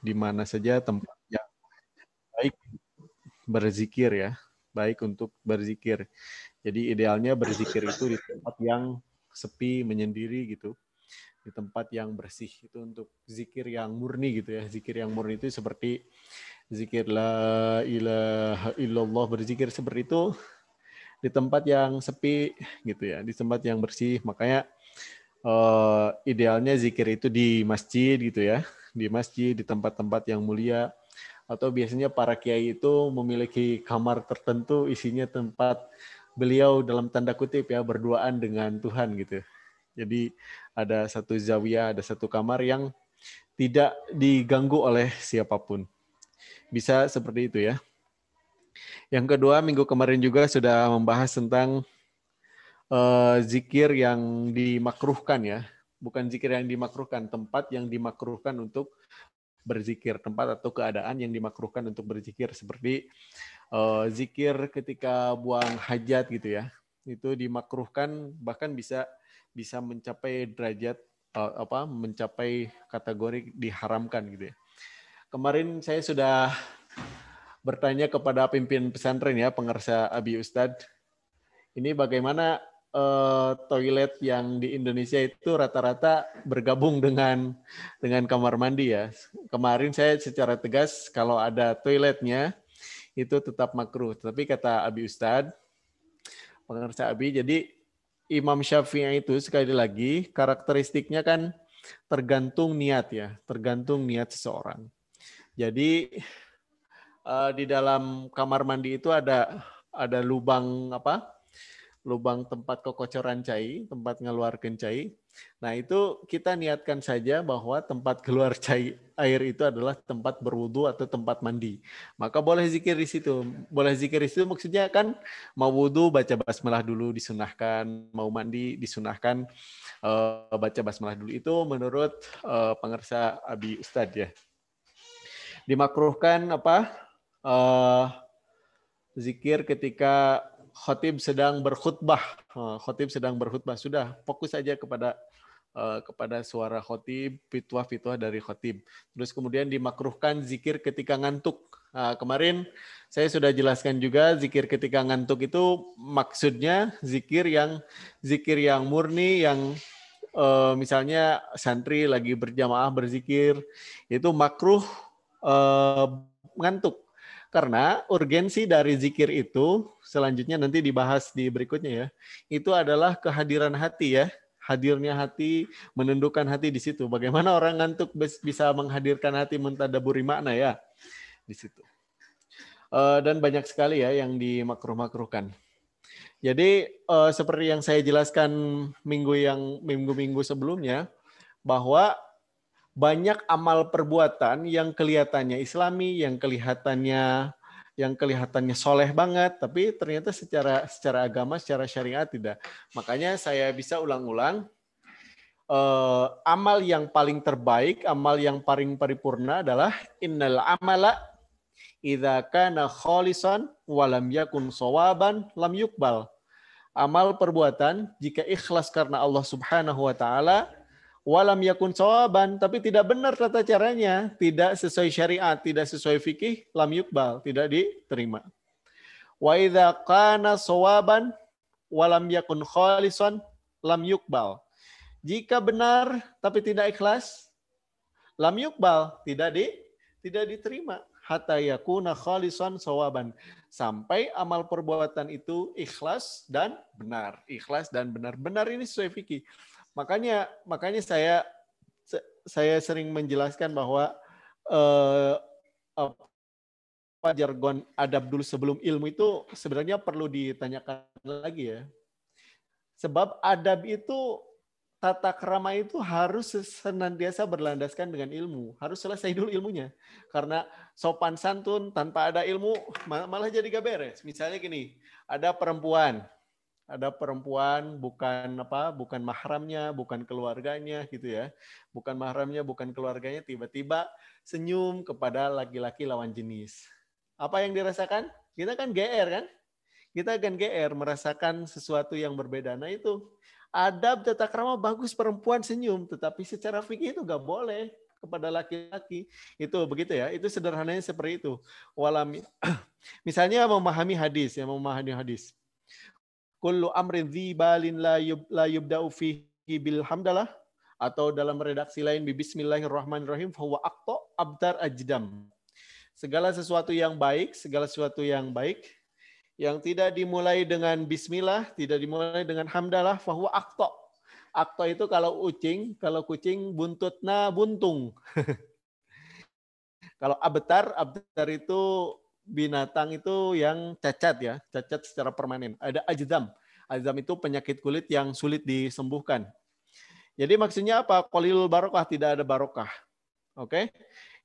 di mana saja tempat yang baik berzikir ya, baik untuk berzikir. Jadi idealnya berzikir itu di tempat yang sepi, menyendiri gitu, di tempat yang bersih. Itu untuk zikir yang murni gitu ya. Zikir yang murni itu seperti zikir la ilaha illallah, berzikir seperti itu di tempat yang sepi gitu ya, di tempat yang bersih. Makanya idealnya zikir itu di masjid gitu ya, di masjid, di tempat-tempat yang mulia. Atau biasanya para kiai itu memiliki kamar tertentu isinya tempat beliau dalam tanda kutip ya berduaan dengan Tuhan gitu. Jadi ada satu zawiyah, ada satu kamar yang tidak diganggu oleh siapapun. Bisa seperti itu ya. Yang kedua, minggu kemarin juga sudah membahas tentang zikir yang dimakruhkan ya. Bukan zikir yang dimakruhkan, tempat yang dimakruhkan untuk berzikir, tempat atau keadaan yang dimakruhkan untuk berzikir, seperti zikir ketika buang hajat gitu ya. Itu dimakruhkan, bahkan bisa mencapai derajat mencapai kategori diharamkan gitu ya. Kemarin saya sudah bertanya kepada pimpinan pesantren ya, pengarsa Abi Ustadz, ini bagaimana toilet yang di Indonesia itu rata-rata bergabung dengan kamar mandi ya. Kemarin saya secara tegas kalau ada toiletnya itu tetap makruh. Tapi kata Abi Ustadz, pengarsa Abi, jadi Imam Syafi'i itu sekali lagi karakteristiknya kan tergantung niat ya, tergantung niat seseorang. Jadi di dalam kamar mandi itu ada lubang lubang tempat kekocoran cai, tempat ngeluarkan cai. Nah itu kita niatkan saja bahwa tempat keluar cai air itu adalah tempat berwudu atau tempat mandi. Maka boleh zikir di situ. Boleh zikir di situ maksudnya kan mau wudu baca basmalah dulu disunahkan, mau mandi disunahkan baca basmalah dulu. Itu menurut pengarsa Abi Ustadz ya. Dimakruhkan zikir ketika khotib sedang berkhutbah. Khotib sedang berkhutbah, sudah fokus saja kepada suara khotib, fitwah-fitwah dari khotib. Terus kemudian dimakruhkan zikir ketika ngantuk. Nah, kemarin saya sudah jelaskan juga zikir ketika ngantuk itu maksudnya zikir yang murni, yang misalnya santri lagi berjamaah berzikir itu makruh ngantuk. Karena urgensi dari zikir itu, selanjutnya nanti dibahas di berikutnya ya, itu adalah kehadiran hati ya, hadirnya hati, menundukkan hati di situ. Bagaimana orang ngantuk bisa menghadirkan hati, mentadaburi makna ya di situ. Dan banyak sekali ya yang dimakruh-makruhkan. Jadi seperti yang saya jelaskan minggu-minggu sebelumnya, bahwa banyak amal perbuatan yang kelihatannya Islami, yang kelihatannya soleh banget, tapi ternyata secara agama, secara syariat tidak. Makanya saya bisa ulang-ulang, amal yang paling terbaik, amal yang paling paripurna adalah innal amala idza kana khalisan wa lam yakun shawaban lam yuqbal. Amal perbuatan jika ikhlas karena Allah Subhanahu wa taala, walam yakun sawaban, tapi tidak benar tata caranya, tidak sesuai syariat, tidak sesuai fikih, lam yukbal, tidak diterima. Wa idza kana sawaban walam yakun khalisan lam yukbal. Jika benar tapi tidak ikhlas, lam yukbal, tidak diterima. Hatta yakuna khalisan sawaban. Sampai amal perbuatan itu ikhlas dan benar. Ikhlas dan benar. Benar ini sesuai fikih. Makanya saya sering menjelaskan bahwa jargon adab dulu sebelum ilmu itu sebenarnya perlu ditanyakan lagi ya. Sebab adab itu, tata krama itu harus senantiasa berlandaskan dengan ilmu. Harus selesai dulu ilmunya. Karena sopan santun tanpa ada ilmu malah jadi gak beres. Misalnya gini, ada perempuan bukan mahramnya, bukan keluarganya gitu ya. Bukan mahramnya, bukan keluarganya, tiba-tiba senyum kepada laki-laki lawan jenis. Apa yang dirasakan? Kita kan GR kan? Kita akan GR, merasakan sesuatu yang berbeda. Nah itu, adab tata krama bagus perempuan senyum, tetapi secara fikih itu nggak boleh. kepada laki-laki. Itu begitu ya. Itu sederhananya seperti itu. Misalnya memahami hadis, ya, memahami hadis. Kullu amrin dzibalin la yubda'u fihi bil hamdalah, atau dalam redaksi lain bismillahirrahmanirrahim fahuwa aqta abtar ajdam. Segala sesuatu yang baik yang tidak dimulai dengan bismillah, tidak dimulai dengan hamdalah, fahuwa aqta. Aqta itu kalau kucing buntutna buntung. Kalau abtar itu binatang itu yang cacat ya, cacat secara permanen. Ada ajdam. Ajdam itu penyakit kulit yang sulit disembuhkan. Jadi maksudnya apa? Qalilul barokah, tidak ada barokah. Oke?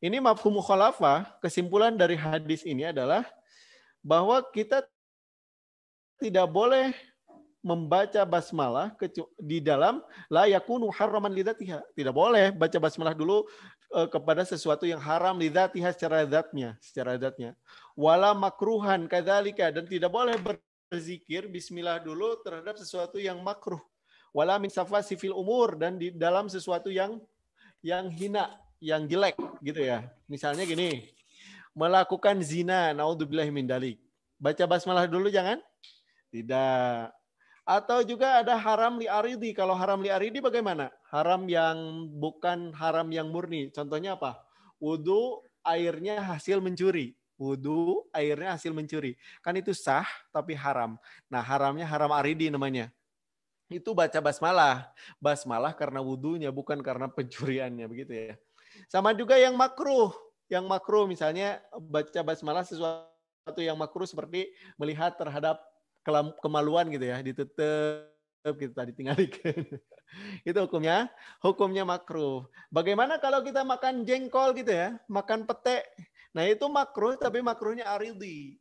Ini mafhum mukhalafah, kesimpulan dari hadis ini adalah bahwa kita tidak boleh membaca basmalah di dalam la yakunu haraman lidzatiha. Tidak boleh baca basmalah dulu kepada sesuatu yang haram lidzatiha secara zatnya. Wala makruhan kadzalika, dan tidak boleh berzikir bismillah dulu terhadap sesuatu yang makruh. Wala min safasi fil umur, dan di dalam sesuatu yang hina, yang jelek gitu ya. Misalnya gini, melakukan zina, naudzubillahi min dzalik. Baca basmalah dulu jangan? Tidak. Atau juga ada haram li aridi. Kalau haram li aridi bagaimana? Haram yang bukan haram yang murni. Contohnya apa? Wudu airnya hasil mencuri. Kan itu sah tapi haram. Nah, haramnya haram aridi namanya. Itu baca basmalah. Basmalah karena wudunya, bukan karena pencuriannya, begitu ya. Sama juga yang makruh. Yang makruh misalnya baca basmalah sesuatu yang makruh seperti melihat terhadap kemaluan gitu ya, ditutup kita ditinggalkan. Itu hukumnya makruh. Bagaimana kalau kita makan jengkol gitu ya, makan pete? Nah, itu makruh tapi makruhnya aridi.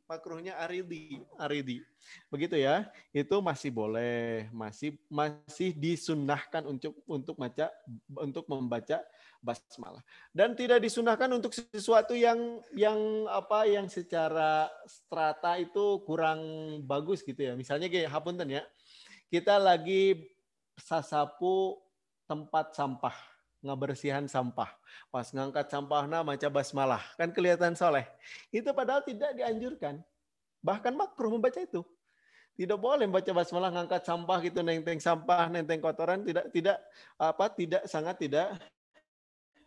Begitu ya. Itu masih boleh, masih disunnahkan untuk membaca basmalah. Dan tidak disunahkan untuk sesuatu yang secara strata itu kurang bagus gitu ya. Misalnya kayak hapunten ya. Kita lagi sasapu tempat sampah, ngebersihan sampah. Pas ngangkat sampahnya maca basmalah, kan kelihatan soleh. Itu padahal tidak dianjurkan. Bahkan makruh membaca itu. Tidak boleh membaca basmalah ngangkat sampah gitu, nenteng sampah, nenteng kotoran, sangat tidak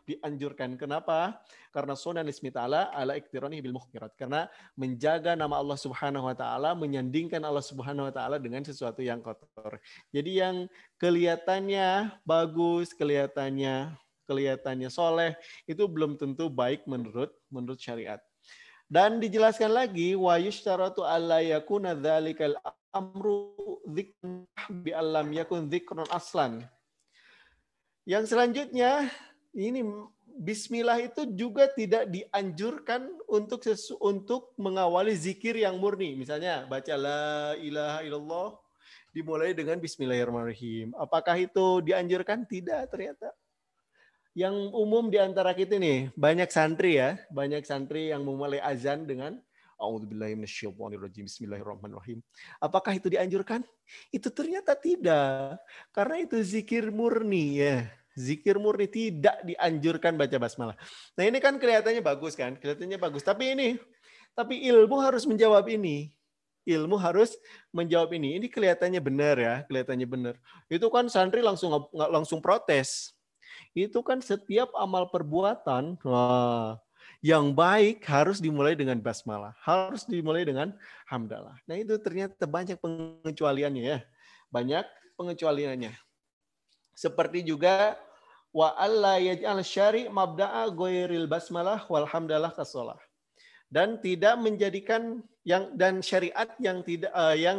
dianjurkan. Kenapa? Karena sunan ismi ta'ala ala iktirani bil muhkirat. Karena menjaga nama Allah Subhanahu wa taala, menyandingkan Allah Subhanahu wa taala dengan sesuatu yang kotor. Jadi yang kelihatannya bagus, kelihatannya soleh, itu belum tentu baik menurut syariat. Dan dijelaskan lagi, wa yushtaratu alla yakuna dzalikal amru dzikran bi allam yakun dzikran aslan. Yang selanjutnya, ini bismillah itu juga tidak dianjurkan untuk mengawali zikir yang murni. Misalnya baca la ilaha illallah dimulai dengan bismillahirrahmanirrahim. Apakah itu dianjurkan? Tidak ternyata. Yang umum di antara kita nih, banyak santri yang memulai azan dengan a'udzubillahi minasyaitonirrajim bismillahirrahmanirrahim. Apakah itu dianjurkan? Itu ternyata tidak. Karena itu zikir murni ya. Zikir murni, tidak dianjurkan baca basmalah. Nah, ini kan kelihatannya bagus kan? Kelihatannya bagus. Tapi ilmu harus menjawab ini. Ini kelihatannya benar ya, kelihatannya benar. Itu kan santri langsung protes. Itu kan setiap amal perbuatan yang baik harus dimulai dengan basmalah, harus dimulai dengan hamdalah. Nah, itu ternyata banyak pengecualiannya ya. Seperti juga wa alla yaj'al syari' mabda'a ghairil basmalah wal hamdalah kasolah. Dan tidak menjadikan syariat yang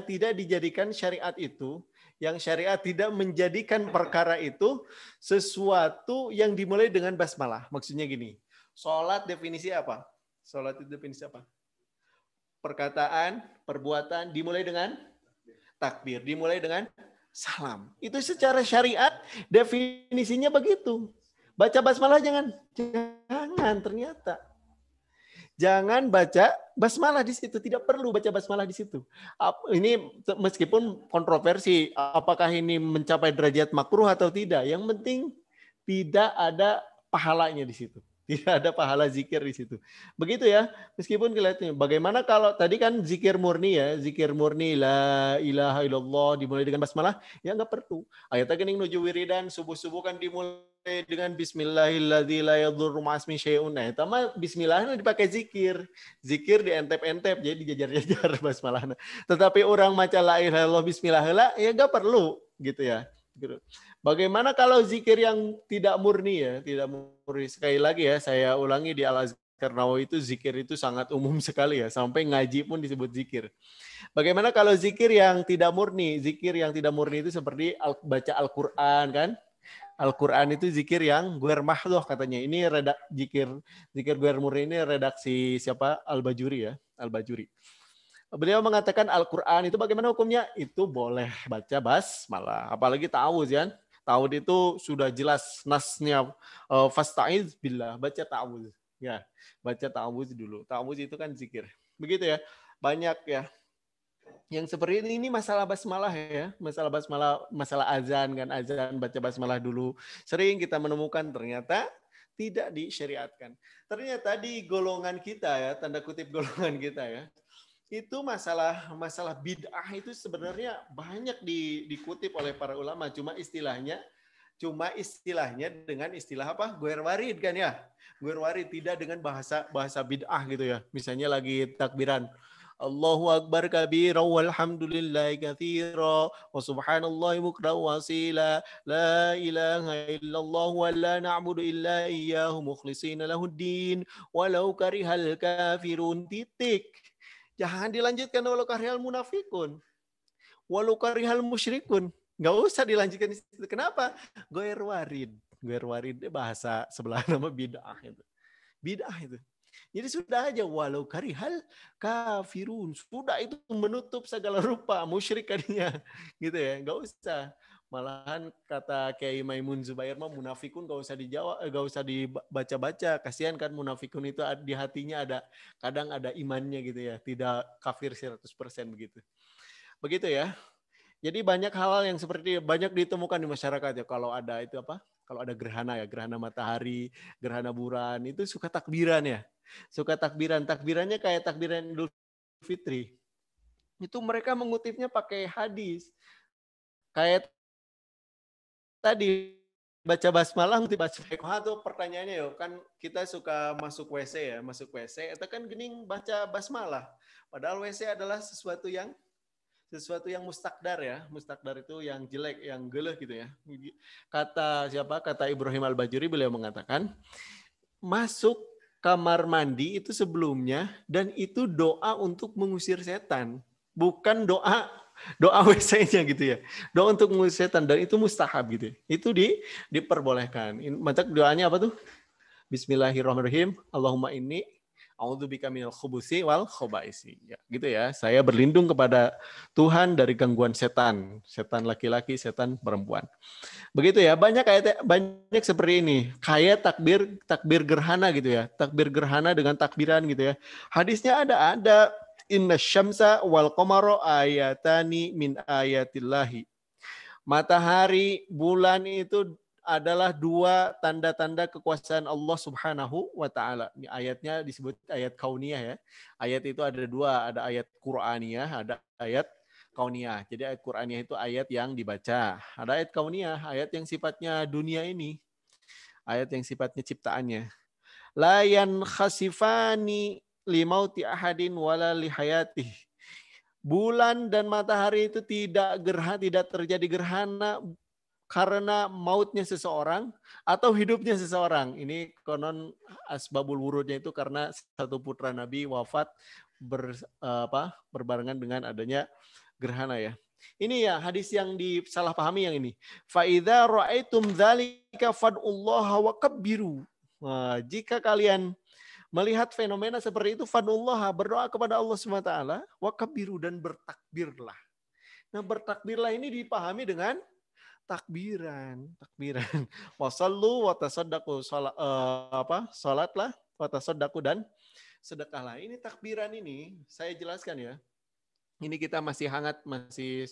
tidak dijadikan syariat itu, yang syariat tidak menjadikan perkara itu sesuatu yang dimulai dengan basmalah. Maksudnya gini, salat definisi apa? Salat itu definisi apa? Perkataan, perbuatan dimulai dengan takbir, dimulai dengan salam. Itu secara syariat definisinya begitu. Baca basmalah jangan ternyata. Jangan baca basmalah di situ, tidak perlu baca basmalah di situ. Ini meskipun kontroversi, apakah ini mencapai derajat makruh atau tidak. Yang penting tidak ada pahalanya di situ. Tidak ada pahala zikir di situ. Begitu ya, meskipun kelihatannya. Bagaimana kalau tadi kan zikir murni ya, zikir murni la ilaha illallah dimulai dengan basmalah, ya nggak perlu. Ayatnya kening nuju wiridan, subuh-subuh kan dimulai dengan bismillahilladzi la yadurru ma'asmi syai'un. Nah, itu mah bismillah dipakai zikir. Zikir di entep-entep, jadi dijajar-jajar basmalahna. Tetapi orang maca la ilaha illallah bismillah ya nggak perlu gitu ya. Gitu. Bagaimana kalau zikir yang tidak murni ya, tidak murni. Sekali lagi ya, saya ulangi di Al-Azkar Nawawi itu zikir itu sangat umum sekali ya, sampai ngaji pun disebut zikir. Bagaimana kalau zikir yang tidak murni? Zikir yang tidak murni itu seperti baca Al-Qur'an kan? Al-Qur'an itu zikir yang guer mahdhoh katanya. Ini zikir guer murni ini redaksi siapa? Al-Bajuri ya, Al-Bajuri. Beliau mengatakan Al-Quran itu bagaimana hukumnya? Itu boleh baca basmalah. Apalagi ta'awudz kan. Ta'awudz itu sudah jelas nasnya. Fasta'iz billah. Baca ta'awudz. Ya, baca ta'awudz dulu. Ta'awudz itu kan zikir. Begitu ya. Banyak ya. Yang seperti ini masalah basmalah ya. Masalah basmalah, masalah azan kan. Azan baca basmalah dulu. Sering kita menemukan ternyata tidak disyariatkan. Ternyata di golongan kita ya. Tanda kutip golongan kita ya. Itu masalah bid'ah itu sebenarnya banyak dikutip oleh para ulama, cuma istilahnya dengan istilah apa? Guer warid kan ya. Guer warid tidak dengan bahasa bid'ah gitu ya. Misalnya lagi takbiran Allahu akbar kabira walhamdulillahi katsira wa subhanallahi bukra wa asila la ilaha illallah wa la na'budu illa iyyahu mukhlishina lahuddin walau karihal kafirun titik. Jangan dilanjutkan walau karihal munafikun. Walau karihal musyrikun. Nggak usah dilanjutkan. Kenapa? Goer warid. Goer warid bahasa sebelah nama bid'ah itu. Bid'ah itu. Jadi sudah aja walau karihal kafirun. Sudah itu menutup segala rupa. Musyrik kadinya. Gitu ya. Nggak usah. Malahan kata Kiai Maimun Zubair mah munafikun gak usah dijawab, gak usah dibaca-baca. Kasihan kan munafikun itu di hatinya kadang ada imannya gitu ya, tidak kafir 100% begitu. Begitu ya. Jadi banyak hal yang seperti banyak ditemukan di masyarakat ya kalau ada itu apa? Kalau ada gerhana ya, gerhana matahari, gerhana bulan itu suka takbiran ya. Suka takbiran. Takbirannya kayak takbiran Idul Fitri. Itu mereka mengutipnya pakai hadis. Kayak tadi baca basmalah baca tuh pertanyaannya yo kan kita suka masuk WC ya, masuk WC itu kan gening baca basmalah. Padahal WC adalah sesuatu yang mustakdar ya. Mustakdar itu yang jelek, yang geleh gitu ya. Kata siapa? Kata Ibrahim Al-Bajuri beliau mengatakan masuk kamar mandi itu sebelumnya dan itu doa untuk mengusir setan, bukan doa WC-nya gitu ya. Doa untuk mengusir setan dan itu mustahab gitu. Itu diperbolehkan. Maka doanya apa tuh? Bismillahirrahmanirrahim. Allahumma inni a'udzubika minal khubusi wal khobaisi. Ya, gitu ya. Saya berlindung kepada Tuhan dari gangguan setan. Setan laki-laki, setan perempuan. Begitu ya. Banyak seperti ini. Kayak takbir gerhana gitu ya. Takbir gerhana dengan takbiran gitu ya. Hadisnya ada inna syamsa wal qamara ayatani min ayatillahi. Matahari, bulan itu adalah dua tanda-tanda kekuasaan Allah Subhanahu wa taala. Ini ayatnya disebut ayat kauniyah ya. Ayat itu ada dua, ada ayat Qur'aniyah, ada ayat kauniyah. Jadi ayat Qur'aniyah itu ayat yang dibaca. Ada ayat kauniyah, ayat yang sifatnya dunia ini. Ayat yang sifatnya ciptaannya. La yankhasifani limauti ahadin wala lihayatih. Bulan dan matahari itu tidak terjadi gerhana karena mautnya seseorang atau hidupnya seseorang. Ini konon asbabul wurudnya itu karena satu putra Nabi wafat berbarengan dengan adanya gerhana ya. Ini ya hadis yang disalahpahami yang ini. Fa idza ra'aitum dzalika fad'ullaha wa kabbiru. Nah, jika kalian melihat fenomena seperti itu, fadullah, berdoa kepada Allah SWT, wa kabiru, dan bertakbirlah. Nah, bertakbirlah ini dipahami dengan takbiran. Wasallu wa tasaddaqu, salatlah, wa tasaddaqu, dan sedekahlah. Ini takbiran ini, saya jelaskan ya. Ini kita masih hangat, masih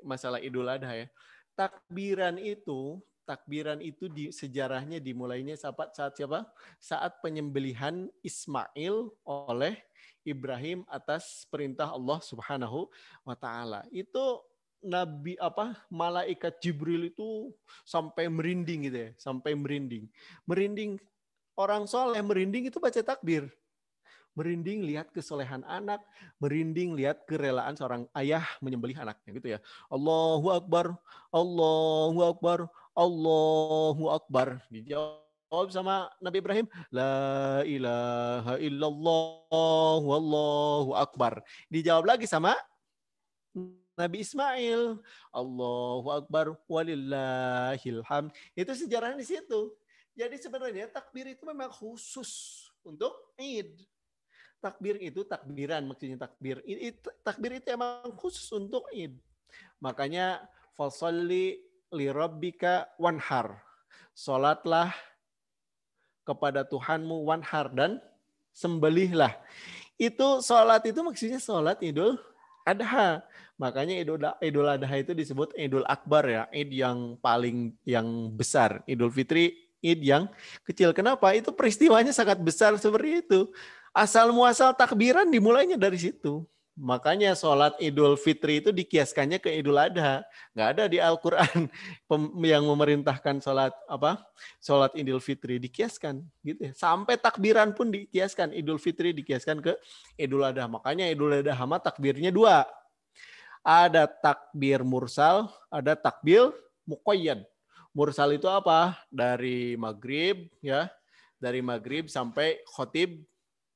masalah Idul Adha ya. Takbiran itu Takbiran itu sejarahnya dimulainya saat siapa? Saat penyembelihan Ismail oleh Ibrahim atas perintah Allah Subhanahu wa taala. Itu malaikat Jibril itu sampai merinding gitu ya, sampai merinding. Merinding, orang soleh merinding itu baca takbir. Merinding lihat kesolehan anak, merinding lihat kerelaan seorang ayah menyembelih anaknya gitu ya. Allahu Akbar, Allahu Akbar, Allahu Akbar. Dijawab sama Nabi Ibrahim, La ilaha illallah, wallahu akbar. Dijawab lagi sama Nabi Ismail, Allahu Akbar, walillahil hamd. Itu sejarahnya di situ. Jadi sebenarnya takbir itu memang khusus untuk Id. Takbir itu takbiran, maksudnya takbir. Takbir itu emang khusus untuk Id. Makanya fasalli li rabbika wanhar. Salatlah kepada Tuhanmu wanhar dan sembelihlah. Itu salat itu maksudnya salat Idul Adha. Makanya Idul Adha itu disebut Idul Akbar ya, Id yang paling yang besar. Idul Fitri Id yang kecil. Kenapa? Itu peristiwanya sangat besar seperti itu. Asal muasal takbiran dimulainya dari situ. Makanya sholat Idul Fitri itu dikiaskannya ke Idul Adha. Nggak ada di Al-Quran yang memerintahkan sholat Idul Fitri dikiaskan. Gitu ya. Sampai takbiran pun dikiaskan. Idul Fitri dikiaskan ke Idul Adha. Makanya Idul Adha sama takbirnya dua. Ada takbir mursal, ada takbir muqayyad. Mursal itu apa? Dari maghrib ya, dari maghrib sampai khotib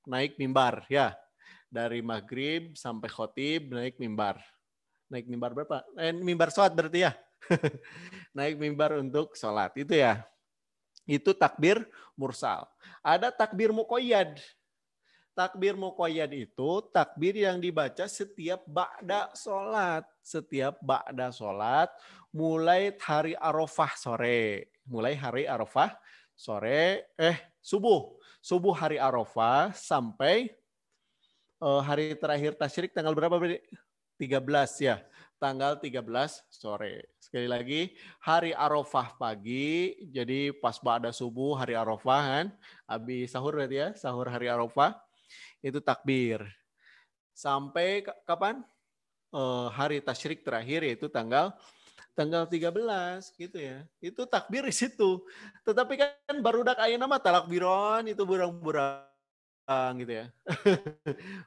naik mimbar ya. Dari maghrib sampai khotib naik mimbar. Naik mimbar berapa? Mimbar sholat berarti ya. Naik mimbar untuk sholat itu ya. Itu takbir mursal. Ada takbir muqayyad. Takbir muqayyad itu takbir yang dibaca setiap ba'da sholat. Setiap ba'da sholat mulai hari Arafah sore. Mulai hari Arafah sore, subuh. Subuh hari Arafah sampai hari terakhir tasyrik tanggal berapa? 13 ya. Tanggal 13 sore. Sekali lagi, hari Arafah pagi, jadi pas ba'da subuh hari Arafah kan. Habis sahur berarti ya, sahur hari Arafah. Itu takbir. Sampai kapan? Hari tasyrik terakhir yaitu tanggal 13 gitu ya. Itu takbir di situ. Tetapi kan barudak ayeuna mah talakbiron itu burang-burang gitu ya.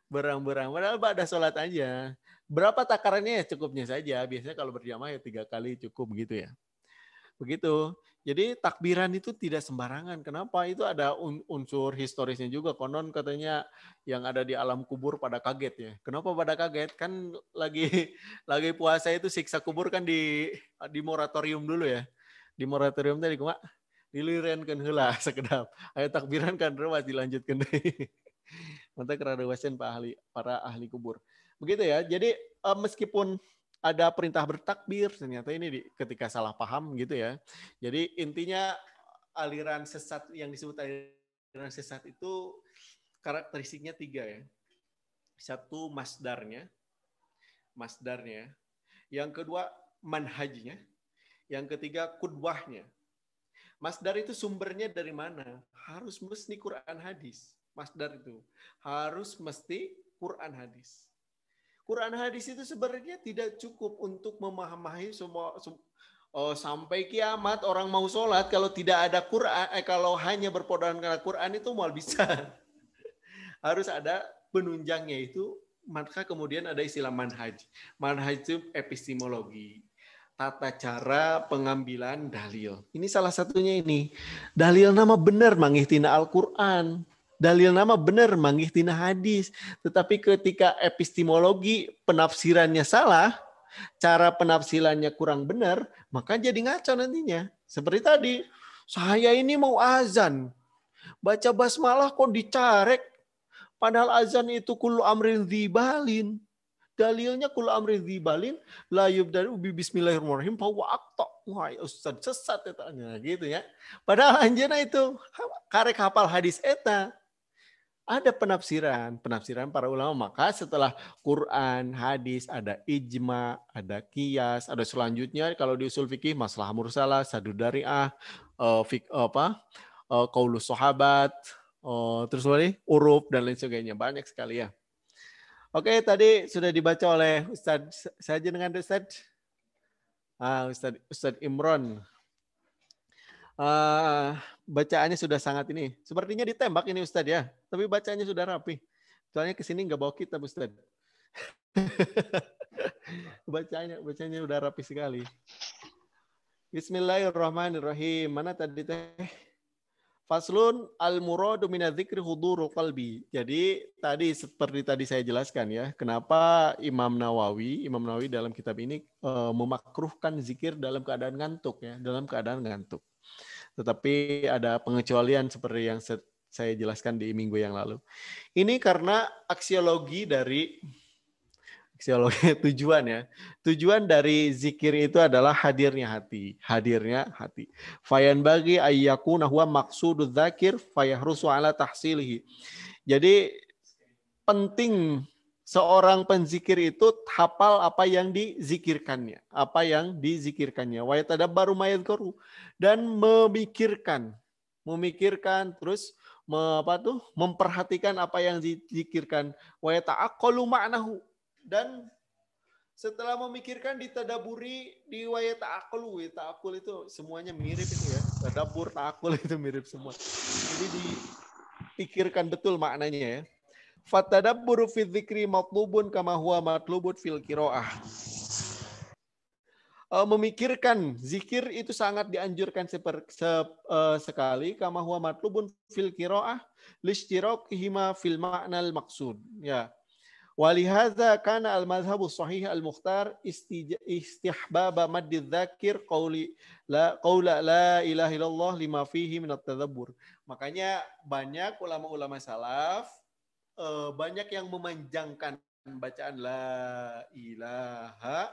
Berang-berang. Padahal ada sholat aja. Berapa takarannya ya cukupnya saja. Biasanya kalau berjamaah ya 3 kali cukup gitu ya. Begitu. Jadi takbiran itu tidak sembarangan. Kenapa? Itu ada unsur historisnya juga. Konon katanya yang ada di alam kubur pada kaget ya. Kenapa pada kaget? Kan lagi puasa itu siksa kubur kan di moratorium dulu ya. Di moratorium tadi kumaha? Dilirenkeun heula sakedap. Aya takbiran kan rewas dilanjutkeun deui. Mantap keradewasan para ahli kubur. Begitu ya. Jadi meskipun ada perintah bertakbir, ternyata ini ketika salah paham gitu ya. Jadi intinya aliran sesat yang disebut aliran sesat itu karakteristiknya 3 ya. 1 masdarnya. Yang kedua manhajnya. Yang ketiga qudwahnya. Masdar itu sumbernya dari mana? Harus mesti Quran hadis. Masdar itu harus mesti Quran hadis. Quran hadis itu sebenarnya tidak cukup untuk memahami semua sampai kiamat orang mau sholat kalau tidak ada Quran, kalau hanya berpedoman karena Quran itu mal bisa. Harus ada penunjangnya itu, maka kemudian ada istilah manhaj. Manhaj itu epistemologi, tata cara pengambilan dalil. Ini salah satunya ini. Dalil nama benar mangihtina Al-Quran. Dalil nama benar mangihtina hadis. Tetapi ketika epistemologi penafsirannya salah, cara penafsirannya kurang benar, maka jadi ngaco nantinya. Seperti tadi, saya ini mau azan. Baca basmalah kok dicarek. Padahal azan itu kullu amrin dzibalin. Dalilnya kullu amrin dzibalin la yubda'u bi bismillahirrahmanirrahim fa huwa aqta. Wah, ustaz sesat eta gitu ya. Padahal anjeunna itu karek hafal hadis eta. Ada penafsiran para ulama. Maka setelah Quran, hadis, ada ijma, ada qiyas, ada selanjutnya kalau di usul fikih masalah mursalah, sadud dari'ah, qaulus sahabat, terus lagi uruf dan lain sebagainya. Banyak sekali ya. Oke, tadi sudah dibaca oleh Ustadz. Saja dengan Ustadz. Ustadz Imron. Bacaannya sudah sangat ini. Sepertinya ditembak ini Ustadz ya. Tapi bacaannya sudah rapi. Soalnya kesini nggak bawa kitab Ustadz. bacanya udah rapi sekali. Bismillahirrahmanirrahim. Mana tadi teh? Faslun al-muradu minadzikri huduru qalbi. Jadi seperti tadi saya jelaskan ya, kenapa Imam Nawawi dalam kitab ini memakruhkan zikir dalam keadaan ngantuk ya, dalam keadaan ngantuk. Tetapi ada pengecualian seperti yang saya jelaskan di minggu yang lalu. Ini karena aksiologi tujuan ya. Tujuan dari zikir itu adalah hadirnya hati. Fayan bagi ayyakuna huwa maqsududz dzakir fayahrusu ala tahsilihi. Jadi penting seorang penzikir itu hafal apa yang dizikirkannya, wa yatadabbaru ma yadhkuru, dan memikirkan terus memperhatikan apa yang dizikirkan, wa yata'aqqalu ma'nahu, dan setelah memikirkan ditadaburi di wayat ta'akul itu semuanya mirip itu ya. Tadabur, ta'akul itu mirip semua. Jadi dipikirkan betul maknanya ya. Fatadabburu fi dzikri matlubun kama huwa matlubun fil qiraah. Memikirkan zikir itu sangat dianjurkan sekali kama huwa matlubun fil qiraah lishtirakihima fil ma'nal maqsud ya. Walihadza kana al-madhhabu sahih al-mukhtar istihbaba maddi dzakir qaula la ilaha illallah lima fihi min at-tadabbur. Makanya banyak ulama-ulama salaf banyak yang memanjangkan bacaan la ilaha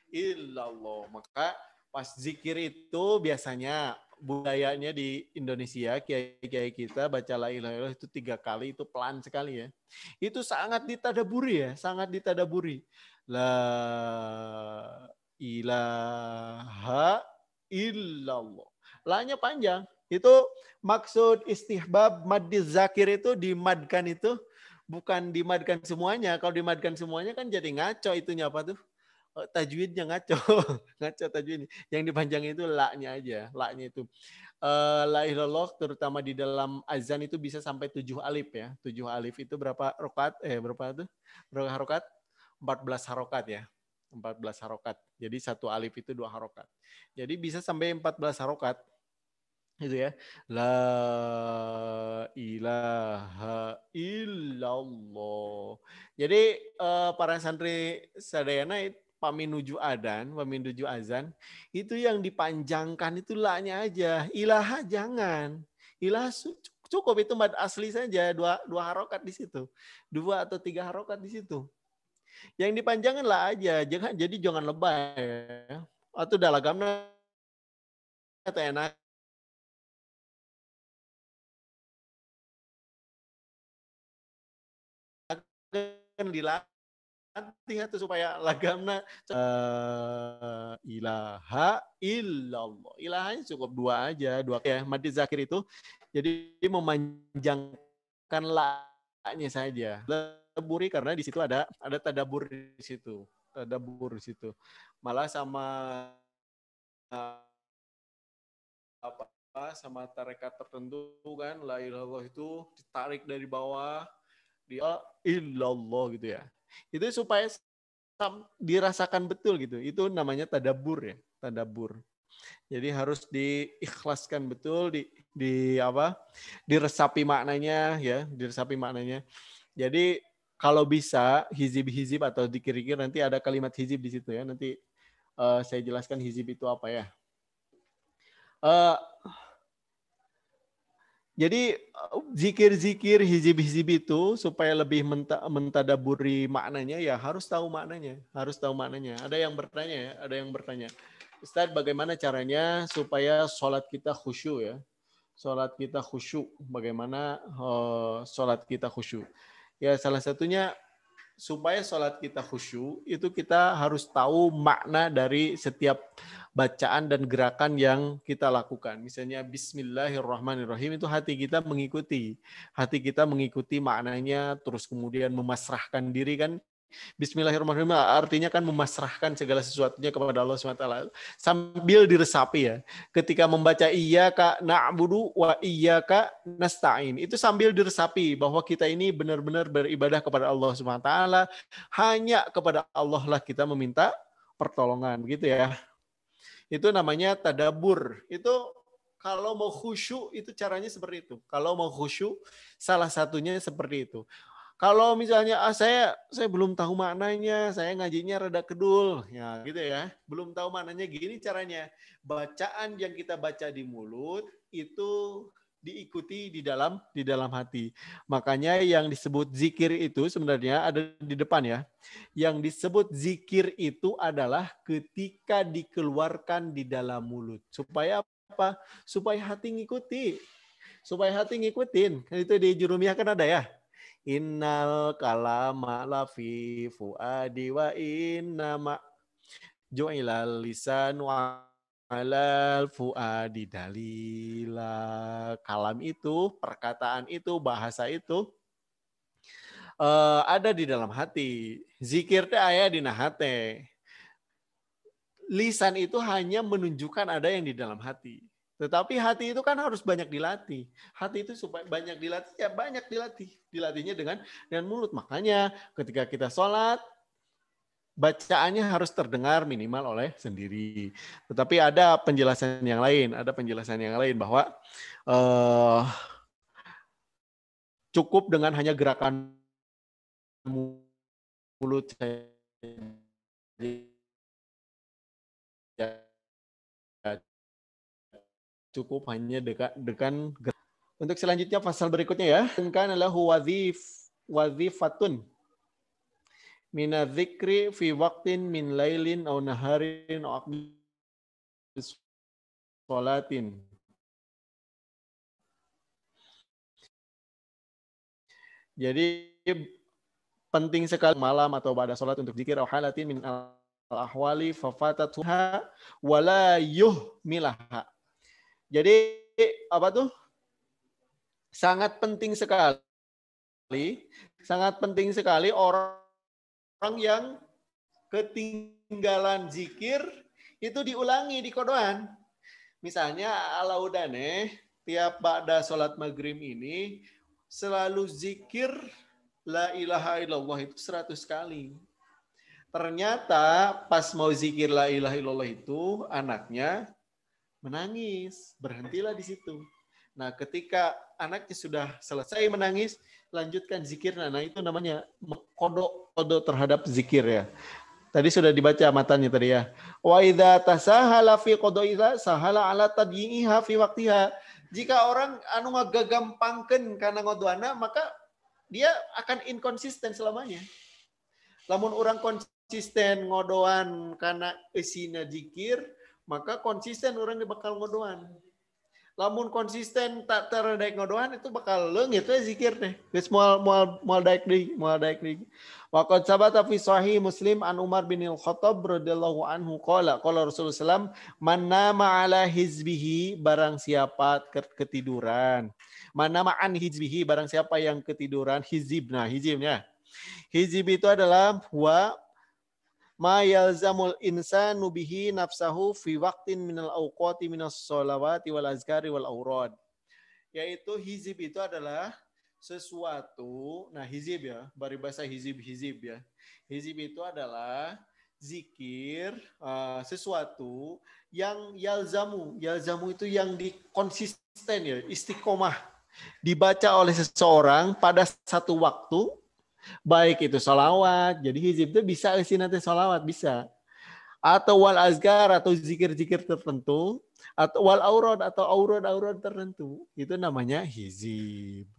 illallah. Maka pas zikir itu biasanya budayanya di Indonesia, kiai-kiai kita baca la ilaha illallah itu 3 kali, itu pelan sekali ya. Itu sangat ditadaburi. La ilaha illallah. La-nya panjang. Itu maksud istihbab maddiz zakir itu dimadkan itu bukan dimadkan semuanya. Kalau dimadkan semuanya kan jadi ngaco itunya apa tuh? Tajwidnya ngaco tajwid. Yang dipanjangin itu la-nya aja, la-nya itu. La ilallah terutama di dalam azan itu bisa sampai 7 alif ya. 7 alif itu berapa rokat? Berapa itu? Berapa harokat? 14 harokat ya. 14 harokat. Jadi 1 alif itu 2 harokat. Jadi bisa sampai 14 harokat. Itu ya. La ilaha illallah. Jadi para santri sadayana paminuju azan, itu yang dipanjangkan itu la-nya aja. Ilaha jangan. Ilaha cukup itu mad asli saja, dua harokat di situ. 2 atau 3 harokat di situ. Yang dipanjangkan la aja, jangan lebay ya. Atau dalagamna atau enak kan dilatih itu supaya lagamna ilaha illallah. Ilahanya cukup 2 aja, 2 ya. Mad zakir itu jadi memanjangkan la-nya saja. Tadaburi karena di situ ada tadabur di situ. Malah sama sama tarekat tertentu kan la ilallah itu ditarik dari bawah dia illallah gitu ya. Itu supaya dirasakan betul gitu. Itu namanya tadabbur ya, tadabbur. Jadi harus diikhlaskan betul, diresapi maknanya ya, Jadi kalau bisa hizib-hizib atau dikir-kir nanti ada kalimat hizib di situ ya. Nanti saya jelaskan hizib itu apa ya. Jadi zikir-zikir hizib-hizib itu supaya lebih mentadaburi maknanya ya harus tahu maknanya. Ada yang bertanya, Ustadz bagaimana caranya supaya sholat kita khusyuk ya? sholat kita khusyuk. Bagaimana sholat kita khusyuk? Ya, salah satunya supaya sholat kita khusyuk, itu kita harus tahu makna dari setiap bacaan dan gerakan yang kita lakukan. Misalnya Bismillahirrahmanirrahim, itu hati kita mengikuti. Hati kita mengikuti maknanya, terus kemudian memasrahkan diri kan. Bismillahirrahmanirrahim artinya kan memasrahkan segala sesuatunya kepada Allah SWT. Sambil diresapi ya. Ketika membaca iyyaka na'budu wa iyyaka nasta'in. Itu sambil diresapi bahwa kita ini benar-benar beribadah kepada Allah SWT. Hanya kepada Allah lah kita meminta pertolongan. Begitu ya. Itu namanya tadabbur. Itu kalau mau khusyuk itu caranya seperti itu. Kalau mau khusyuk salah satunya seperti itu. Kalau misalnya saya belum tahu maknanya, saya ngajinya rada kedul, ya gitu ya. Belum tahu maknanya, gini caranya. Bacaan yang kita baca di mulut itu diikuti di dalam hati. Makanya yang disebut zikir itu sebenarnya ada di depan ya. Yang disebut zikir itu adalah ketika dikeluarkan di dalam mulut. Supaya apa? Supaya hati ngikuti. Supaya hati ngikutin. Itu di Jurumiyah kan ada ya. Innal kalama lafi fuadi wa innama ju'ilal lisan wa alal fuadi dalila. Kalam itu, perkataan itu, bahasa itu ada di dalam hati. Zikir teh aya dina hate. Lisan itu hanya menunjukkan ada yang di dalam hati. Tetapi hati itu kan harus banyak dilatih. Hati itu supaya banyak dilatih, ya banyak dilatih. Dilatihnya dengan mulut. Makanya ketika kita sholat, bacaannya harus terdengar minimal oleh sendiri. Tetapi ada penjelasan yang lain. Ada penjelasan yang lain bahwa cukup dengan hanya gerakan mulut saja. Cukup hanya dengan untuk selanjutnya pasal berikutnya ya. Kan lahu wazifatun minadzikri fi waqtin min lailin aw naharin aw sholatin. Jadi penting sekali malam atau pada sholat untuk zikir aw halatin min al-ahwali fafatatuha wala yuhmilaha. Jadi apa tuh? Sangat penting sekali orang yang ketinggalan zikir itu diulangi di kodoan. Misalnya alaudane tiap ba'da sholat maghrib ini selalu zikir la ilaha illallah itu 100 kali. Ternyata pas mau zikir la ilaha illallah itu anaknya menangis, berhentilah di situ. Nah, ketika anaknya sudah selesai menangis, lanjutkan zikir. Nah, itu namanya kodok terhadap zikir ya. Tadi sudah dibaca matanya tadi ya. Wa idza tasahala fi qada'iha sahala ala tadyi'iha fi waqtiha. Jika orang anu ngagampangkeun kana ngodoana, maka dia akan inkonsisten selamanya. Lamun orang konsisten ngodoan kana eusina zikir, maka konsisten orang bakal ngodoan. Lamun konsisten tak terdaik ngodoan itu bakal leungit we zikir teh. Geus moal daek deui. Wa qad sabata fi sahih Muslim an Umar bin Al-Khattab radhiyallahu anhu qala Rasulullah sallam man nama ala hizbihi barang siapa ketiduran. Man nama an hizbihi barang siapa yang ketiduran, hizibnya. Hizib itu adalah ma yalzamul insanu bihi nafsahu fi waqtin minal awqati minas sholawati wal azkari wal aurad. Yaitu hizib itu adalah sesuatu, nah hizib ya, bahasa hizib ya. Hizib itu adalah zikir, sesuatu yang yalzamu itu yang dikonsisten ya, istiqomah. Dibaca oleh seseorang pada satu waktu, baik itu sholawat, jadi hizib itu bisa isi nanti sholawat, bisa. Atau wal azkar, atau zikir-zikir tertentu, atau wal aurad, atau aurad tertentu. Itu namanya hizib.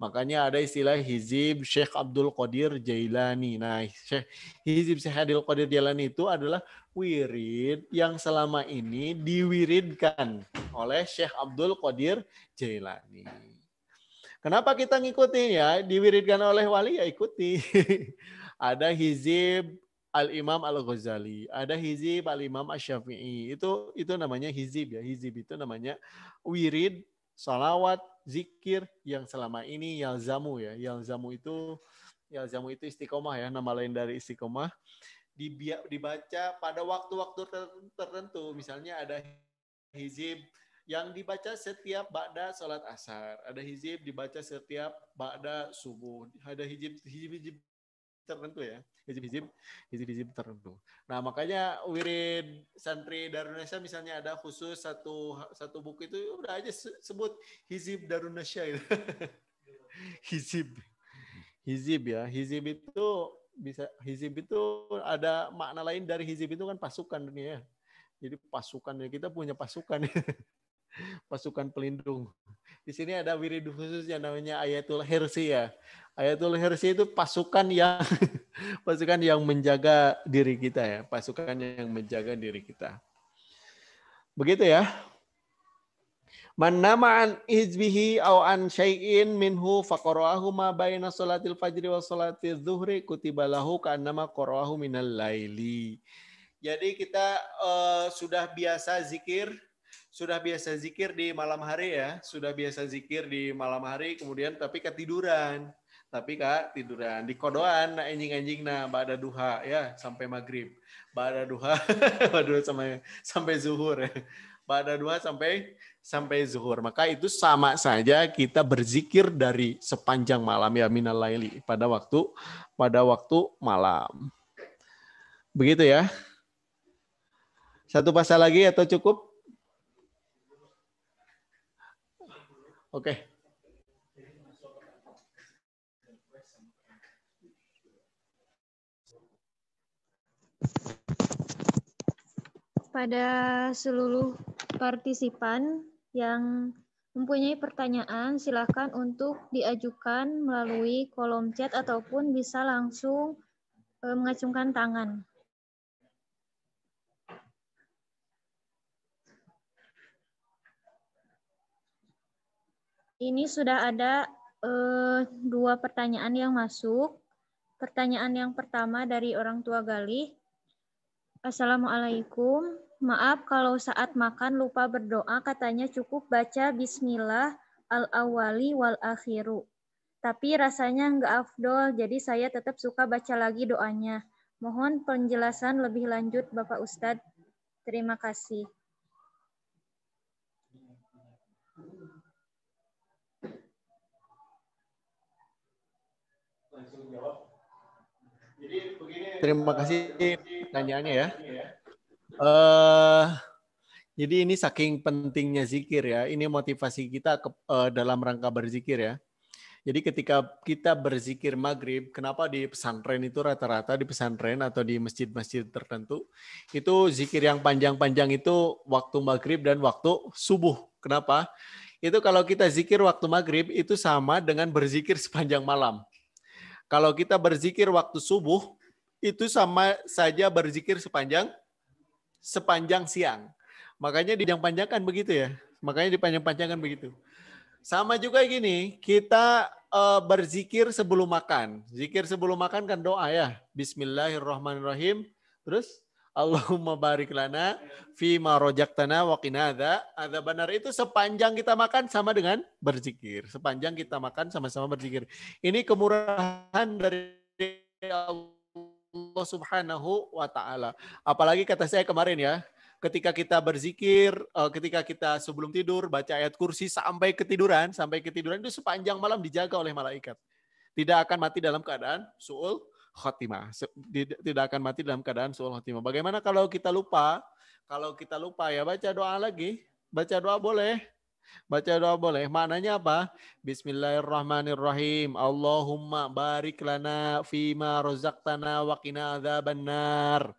Makanya ada istilah hizib Syekh Abdul Qadir Jailani. Nah, hizib Syekh Abdul Qadir Jailani itu adalah wirid yang selama ini diwiridkan oleh Syekh Abdul Qadir Jailani. Kenapa kita ngikutin ya? Diwiridkan oleh wali ya ikuti. Ada hizib Al-Imam Al-Ghazali, ada hizib Al-Imam Asy-Syafi'i. Itu namanya hizib ya. Hizib itu namanya wirid, salawat, zikir yang selama ini yalzamu ya. Yalzamu itu istiqomah ya, nama lain dari istiqomah. Dibaca pada waktu-waktu tertentu. Misalnya ada hizib yang dibaca setiap ba'da sholat asar. Ada hizib dibaca setiap ba'da subuh. Ada hizib tertentu ya. Hizib tertentu. Nah, makanya wirid santri Darun Nasya misalnya ada khusus satu buku itu udah aja sebut hizib Darun Nasya gitu. Hizib ya. Hizib itu ada makna lain dari hizib itu kan pasukan dunia ya. Jadi pasukannya kita punya pasukan. Pasukan pelindung. Di sini ada wirid khusus yang namanya Ayatul Hirsi ya. Ayatul Hirsi itu pasukan yang menjaga diri kita ya, pasukan yang menjaga diri kita. Begitu ya. Man nama an hizbihi aw an syai'in minhu faqara'ahu ma baina salatil fajri wa salatil zuhri kutiba lahu ka'annama qara'ahu minal laili. Jadi kita sudah biasa zikir di malam hari ya, kemudian tapi ketiduran. Di kodoan anjing ba'da duha ya sampai maghrib. Ba'da duha sampai zuhur ya. Ba'da duha sampai zuhur. Maka itu sama saja kita berzikir dari sepanjang malam ya minal laili pada waktu malam. Begitu ya. Satu pasal lagi atau cukup? Oke. Pada seluruh partisipan yang mempunyai pertanyaan, silakan untuk diajukan melalui kolom chat ataupun bisa langsung mengacungkan tangan. Ini sudah ada 2 pertanyaan yang masuk. Pertanyaan yang pertama dari orang tua Galih. Assalamualaikum. Maaf kalau saat makan lupa berdoa, katanya cukup baca bismillah al-awwali wal akhiru. Tapi rasanya nggak afdol, jadi saya tetap suka baca lagi doanya. Mohon penjelasan lebih lanjut Bapak Ustadz. Terima kasih. Terima kasih pertanyaannya ya. Jadi ini saking pentingnya zikir ya. Ini motivasi kita dalam rangka berzikir ya. Jadi ketika kita berzikir maghrib, kenapa di pesantren itu rata-rata di pesantren atau di masjid-masjid tertentu, itu zikir yang panjang-panjang itu waktu maghrib dan waktu subuh. Kenapa? Itu kalau kita zikir waktu maghrib itu sama dengan berzikir sepanjang malam. Kalau kita berzikir waktu subuh, itu sama saja berzikir sepanjang siang. Makanya dipanjang-panjangkan begitu ya. Sama juga gini, kita berzikir sebelum makan. Zikir sebelum makan kan doa ya. Bismillahirrahmanirrahim. Terus Allahumma barik lana fima rojaktana wa qina adzabannar. Itu sepanjang kita makan sama dengan berzikir. Sepanjang kita makan sama-sama berzikir. Ini kemurahan dari Allah Subhanahu wa taala. Apalagi kata saya kemarin ya, ketika kita berzikir, ketika kita sebelum tidur baca ayat kursi sampai ketiduran itu sepanjang malam dijaga oleh malaikat. Tidak akan mati dalam keadaan su'ul khotimah. Tidak akan mati dalam keadaan su'ul khotimah. Bagaimana kalau kita lupa? Kalau kita lupa ya baca doa lagi. Baca doa boleh. Maknanya apa? Bismillahirrahmanirrahim. Allahumma barik lana fima razaqtana wa qina adzabannar.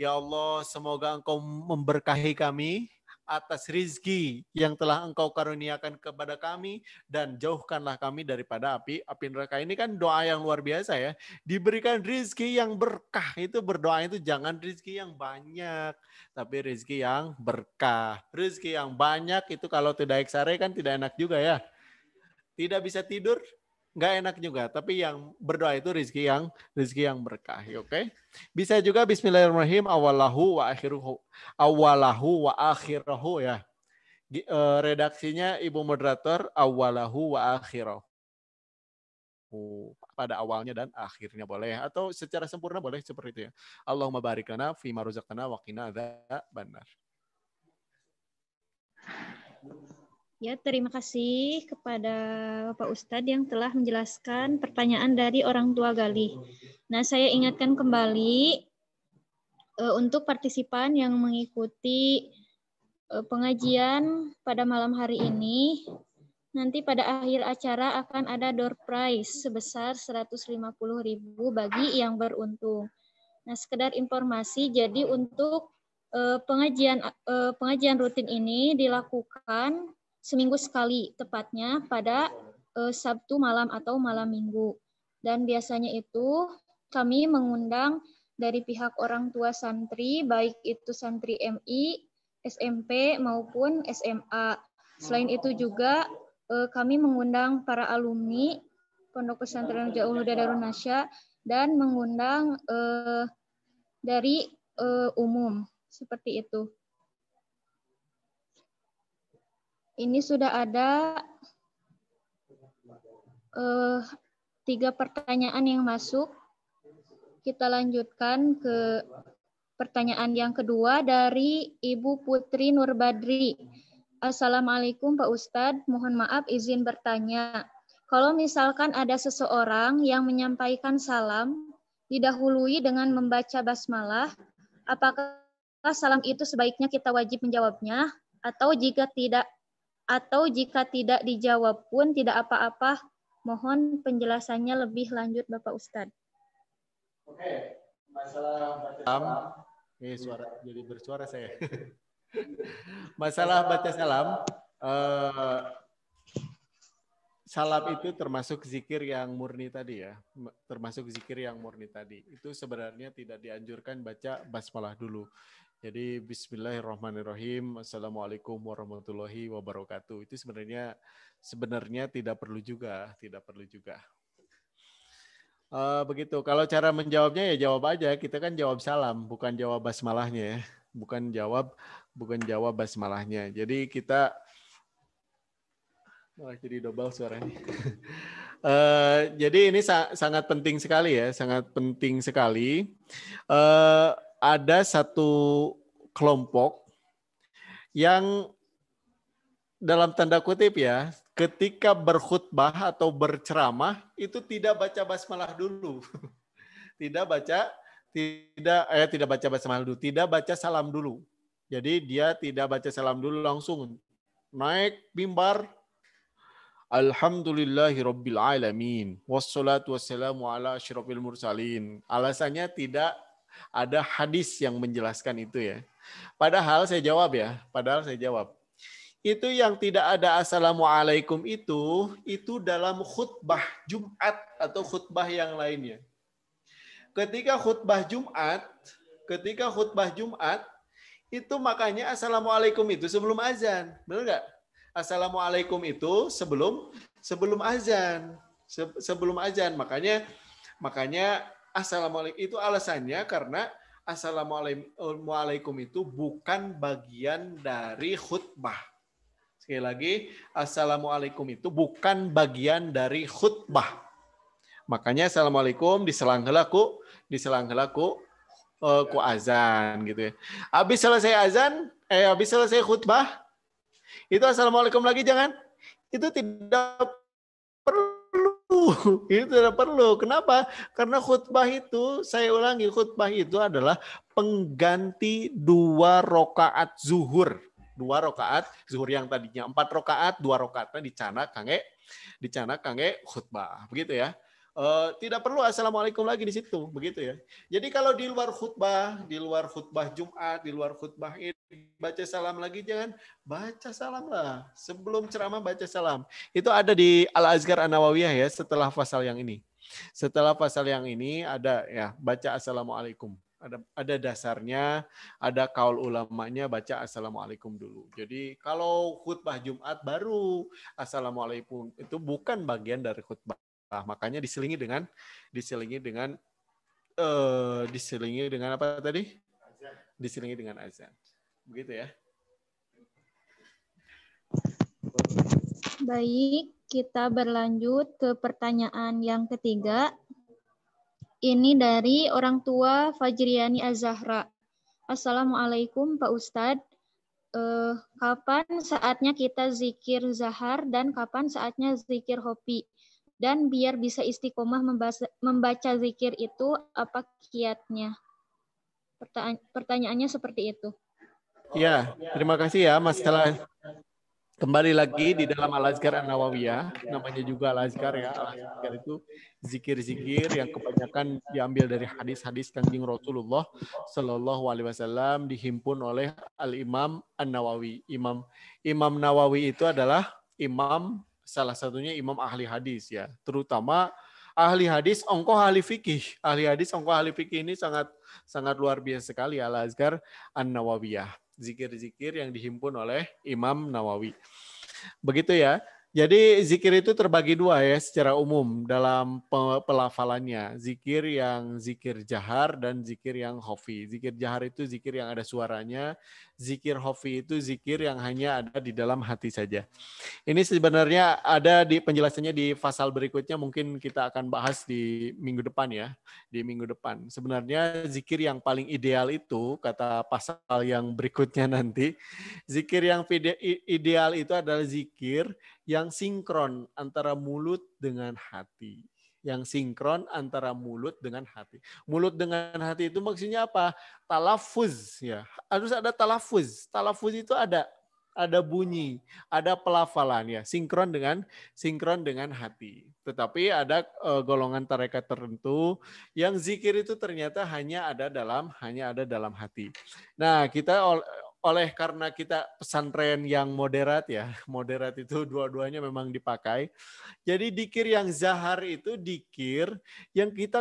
Ya Allah, semoga Engkau memberkahi kami atas rizki yang telah Engkau karuniakan kepada kami, dan jauhkanlah kami daripada api neraka. Ini kan doa yang luar biasa ya. Diberikan rizki yang berkah, itu berdoa itu jangan rizki yang banyak, tapi rizki yang berkah. Rizki yang banyak itu kalau tidak eksare kan tidak enak juga ya. Tidak bisa tidur, nggak enak juga. Tapi yang berdoa itu rizki yang berkah. Oke? Bisa juga Bismillahirrahmanirrahim awalahu wa akhirahu ya. Redaksinya Ibu Moderator awalahu wa akhirahu. Pada awalnya dan akhirnya boleh, atau secara sempurna boleh seperti itu ya. Allahumma barik lana fima razaqtana wa qina adzabannar. Ya, terima kasih kepada Bapak Ustadz yang telah menjelaskan pertanyaan dari orang tua Galih. Nah, saya ingatkan kembali untuk partisipan yang mengikuti pengajian pada malam hari ini, nanti pada akhir acara akan ada door prize sebesar 150.000 bagi yang beruntung. Nah, sekedar informasi, jadi untuk pengajian rutin ini dilakukan seminggu sekali, tepatnya pada Sabtu malam atau malam Minggu. Dan biasanya itu kami mengundang dari pihak orang tua santri, baik itu santri MI, SMP maupun SMA. Selain itu juga kami mengundang para alumni Pondok Pesantren Rajaul Huda Darun Nasya dan mengundang dari umum, seperti itu. Ini sudah ada 3 pertanyaan yang masuk. Kita lanjutkan ke pertanyaan yang kedua dari Ibu Putri Nurbadri. Assalamualaikum Pak Ustadz, mohon maaf izin bertanya. Kalau misalkan ada seseorang yang menyampaikan salam, didahului dengan membaca basmalah, apakah salam itu sebaiknya kita wajib menjawabnya, atau jika tidak dijawab pun tidak apa-apa? Mohon penjelasannya lebih lanjut Bapak Ustadz. Oke, masalah baca salam. Suara jadi bersuara saya. Masalah baca salam. Salam itu termasuk zikir yang murni tadi ya. Termasuk zikir yang murni tadi. Itu sebenarnya tidak dianjurkan baca basmalah dulu. Jadi Bismillahirrahmanirrahim. Assalamualaikum warahmatullahi wabarakatuh. Itu sebenarnya tidak perlu juga. Begitu. Kalau cara menjawabnya ya jawab aja. Kita kan jawab salam, bukan jawab basmalahnya ya. Bukan jawab basmalahnya. Jadi kita jadi double suaranya. Jadi ini sangat penting sekali ya, sangat penting sekali. Ada satu kelompok yang dalam tanda kutip ya, ketika berkhutbah atau berceramah itu tidak baca basmalah dulu. Tidak baca basmalah dulu, tidak baca salam dulu. Jadi dia tidak baca salam dulu, langsung naik mimbar. Alhamdulillahirabbil alamin wassalatu wassalamu ala asyrofil mursalin. Alasannya tidak ada hadis yang menjelaskan itu ya. Padahal saya jawab. Itu yang tidak ada assalamualaikum itu dalam khutbah Jumat atau khutbah yang lainnya. Ketika khutbah Jumat itu makanya assalamualaikum itu sebelum azan. Benar nggak? Assalamualaikum itu sebelum azan. Sebelum azan. Makanya assalamualaikum itu alasannya karena assalamualaikum itu bukan bagian dari khutbah. Sekali lagi, assalamualaikum itu bukan bagian dari khutbah. Makanya assalamualaikum diselang heula ku azan gitu ya. Habis selesai khutbah, itu assalamualaikum lagi jangan. Itu tidak perlu. Kenapa? Karena khutbah itu, saya ulangi, khutbah itu adalah pengganti 2 rakaat zuhur. 2 rakaat zuhur yang tadinya 4 rakaat, 2 rakaatnya dicana kangge khutbah. Begitu ya. Tidak perlu assalamualaikum lagi di situ, begitu ya. Jadi kalau di luar khutbah Jumat, di luar khutbah Id, baca salam lagi, jangan baca salam lah. Sebelum ceramah baca salam. Itu ada di Al-Azkar An-Nawawiyah ya, setelah pasal yang ini. Setelah pasal yang ini ada ya, baca assalamualaikum. Ada dasarnya, ada kaul ulamanya, baca assalamualaikum dulu. Jadi kalau khutbah Jumat baru assalamualaikum, itu bukan bagian dari khutbah. Nah, makanya diselingi dengan apa tadi? Diselingi dengan azan. Begitu ya. Baik, kita berlanjut ke pertanyaan yang ketiga. Ini dari orang tua Fajriani Az-Zahra. Assalamualaikum Pak Ustadz. Kapan saatnya kita zikir zahar dan kapan saatnya zikir hopi? Dan biar bisa istiqomah membaca zikir itu, apa kiatnya? Pertanyaannya seperti itu. Ya, terima kasih ya. Masalah kembali lagi di dalam Al-Azkar An-Nawawiyah, namanya juga Al-Azkar ya. Al-Azkar itu zikir-zikir yang kebanyakan diambil dari hadis-hadis Kanjeng Rasulullah Shallallahu Alaihi Wasallam, dihimpun oleh Al-Imam An-Nawawi. Imam Nawawi itu adalah salah satunya imam ahli hadis ya, terutama ahli hadis, ahli fikih. Ahli hadis, ahli fikih ini sangat luar biasa sekali Al-Azkar An-Nawawiyah. Zikir-zikir yang dihimpun oleh Imam Nawawi. Begitu ya. Jadi zikir itu terbagi dua ya secara umum dalam pelafalannya. Zikir jahar dan zikir yang khafi. Zikir jahar itu zikir yang ada suaranya. Zikir khafi itu zikir yang hanya ada di dalam hati saja. Ini sebenarnya ada di penjelasannya di pasal berikutnya, mungkin kita akan bahas di minggu depan ya. Di minggu depan. Sebenarnya zikir yang paling ideal itu, kata pasal yang berikutnya nanti, zikir yang ideal itu adalah zikir yang sinkron antara mulut dengan hati. Yang sinkron antara mulut dengan hati. Mulut dengan hati itu maksudnya apa? Talafuz ya. Harus ada talafuz. Talafuz itu ada bunyi, ada pelafalan ya, sinkron dengan hati. Tetapi ada golongan tarekat tertentu yang zikir itu ternyata hanya ada dalam hati. Nah, kita oleh karena kita pesantren yang moderat ya, moderat itu dua-duanya memang dipakai. Jadi dikir yang zahar itu dikir yang kita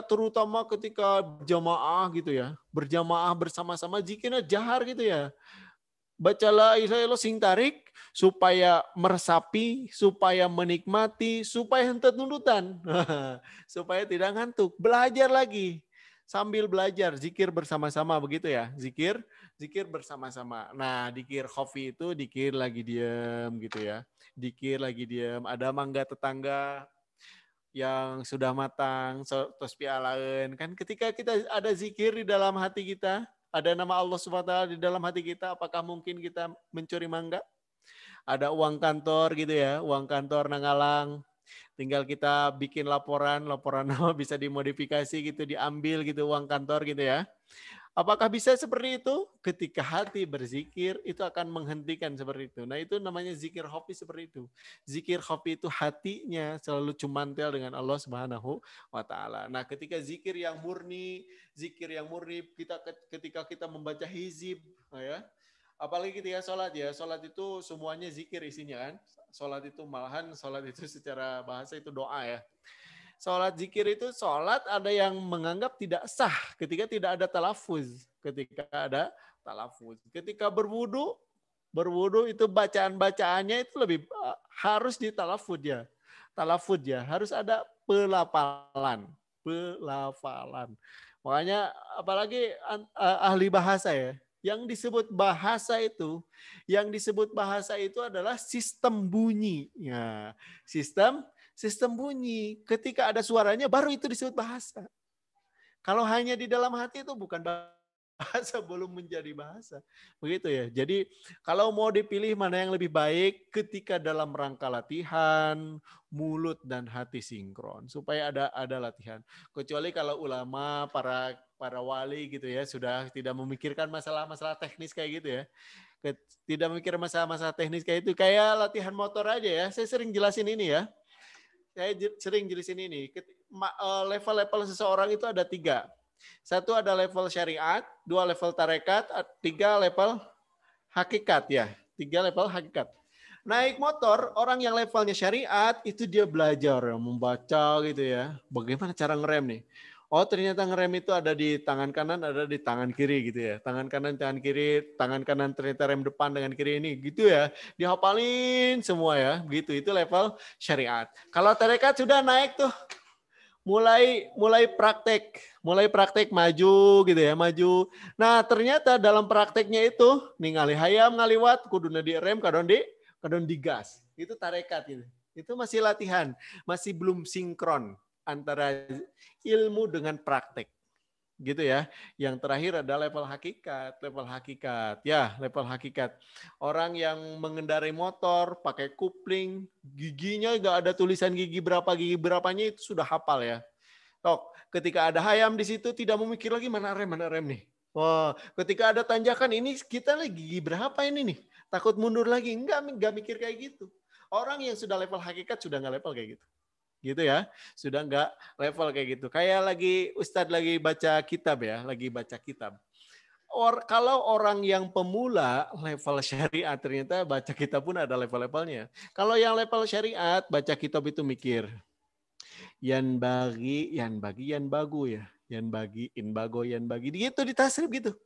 terutama ketika berjamaah gitu ya, berjamaah bersama-sama zikirnya jahar gitu ya. Bacalah Israel sing tarik supaya meresapi, supaya menikmati, supaya henteu nunutan. Supaya tidak ngantuk. Belajar lagi. Sambil belajar, zikir bersama-sama begitu ya. Zikir bersama-sama. Nah, dikir khafi itu dikir lagi diam gitu ya. Dikir lagi diam. Ada mangga tetangga yang sudah matang, tos pialaeun. Kan ketika kita ada zikir di dalam hati kita, ada nama Allah SWT di dalam hati kita, apakah mungkin kita mencuri mangga? Ada uang kantor gitu ya, uang kantor nangalang. Tinggal kita bikin laporan nama bisa dimodifikasi gitu, diambil gitu uang kantor gitu ya. Apakah bisa seperti itu? Ketika hati berzikir, itu akan menghentikan seperti itu. Nah, itu namanya zikir khafi seperti itu. Zikir khafi itu hatinya selalu cumantel dengan Allah Subhanahu wa taala. Nah, ketika zikir yang murni ketika kita membaca hizib, ya. Apalagi ketika sholat itu semuanya zikir isinya kan. Sholat itu secara bahasa itu doa ya. Sholat zikir itu sholat ada yang menganggap tidak sah ketika tidak ada talafuz. Ketika berwudu itu bacaan-bacaannya itu lebih harus ditalafuz ya. Talafuz ya, harus ada pelafalan. Makanya apalagi ahli bahasa ya. Yang disebut bahasa itu adalah sistem bunyi. Ya, sistem bunyi. Ketika ada suaranya baru itu disebut bahasa. Kalau hanya di dalam hati itu bukan bahasa, belum menjadi bahasa. Begitu ya. Jadi kalau mau dipilih mana yang lebih baik ketika dalam rangka latihan, mulut dan hati sinkron supaya ada latihan. Kecuali kalau ulama, para wali gitu ya, sudah tidak memikirkan masalah-masalah teknis kayak gitu ya. Tidak memikir masalah-masalah teknis kayak itu, kayak latihan motor aja ya. Saya sering jelasin ini ya. Saya sering jelasin ini. Level-level seseorang itu ada 3. 1 ada level syariat, 2 level tarekat, 3 level hakikat ya. 3 level hakikat. Naik motor, orang yang levelnya syariat itu dia belajar membaca gitu ya. Bagaimana cara ngerem nih? Oh ternyata ngerem itu ada di tangan kanan, ada di tangan kiri gitu ya. Tangan kanan, tangan kiri, tangan kanan ternyata rem depan dengan kiri ini gitu ya. Dihafalin semua ya. Begitu, itu level syariat. Kalau tarekat sudah naik tuh. Mulai praktek maju gitu ya, maju. Nah, ternyata dalam prakteknya itu ningali hayam ngaliwat kuduna di rem kadon digas. Itu tarekat gitu. Itu masih latihan, masih belum sinkron antara ilmu dengan praktek. Gitu ya. Yang terakhir ada level hakikat. Level hakikat. Orang yang mengendarai motor pakai kupling, giginya nggak ada tulisan gigi berapanya itu sudah hafal ya. Tok, ketika ada hayam di situ tidak memikir lagi mana rem nih. Wah, ketika ada tanjakan ini kita lagi gigi berapa ini nih? Takut mundur lagi. Enggak mikir kayak gitu. Orang yang sudah level hakikat sudah nggak level kayak gitu. Gitu ya, sudah nggak level kayak gitu. Kayak Ustadz lagi baca kitab ya, lagi baca kitab. Kalau orang yang pemula level syariat ternyata baca kitab pun ada level-levelnya. Kalau yang level syariat baca kitab itu mikir. Yan bagi, yan bagu ya. Yan bagi, in bago, yan bagi. Gitu di tasrif gitu.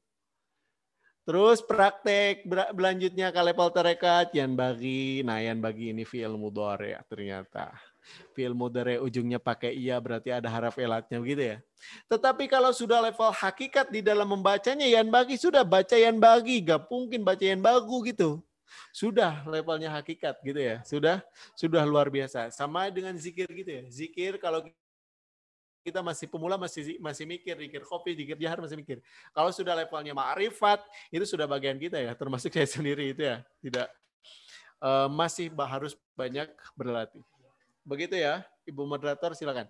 Terus praktek berlanjutnya ke level tarekat, yan bagi ini fi'il mudhari ternyata. Fi'il mudhari ujungnya pakai iya berarti ada haraf elatnya begitu ya. Tetapi kalau sudah level hakikat di dalam membacanya yan bagi, sudah baca yan bagi, gak mungkin baca yan bagu gitu. Sudah levelnya hakikat gitu ya. Sudah luar biasa. Sama dengan zikir gitu ya. Zikir kalau kita masih pemula masih mikir kopi, zikir jahar masih mikir. Kalau sudah levelnya ma'rifat itu sudah bagian kita ya, termasuk saya sendiri itu ya. Tidak masih harus banyak berlatih. Begitu ya, Ibu moderator silakan.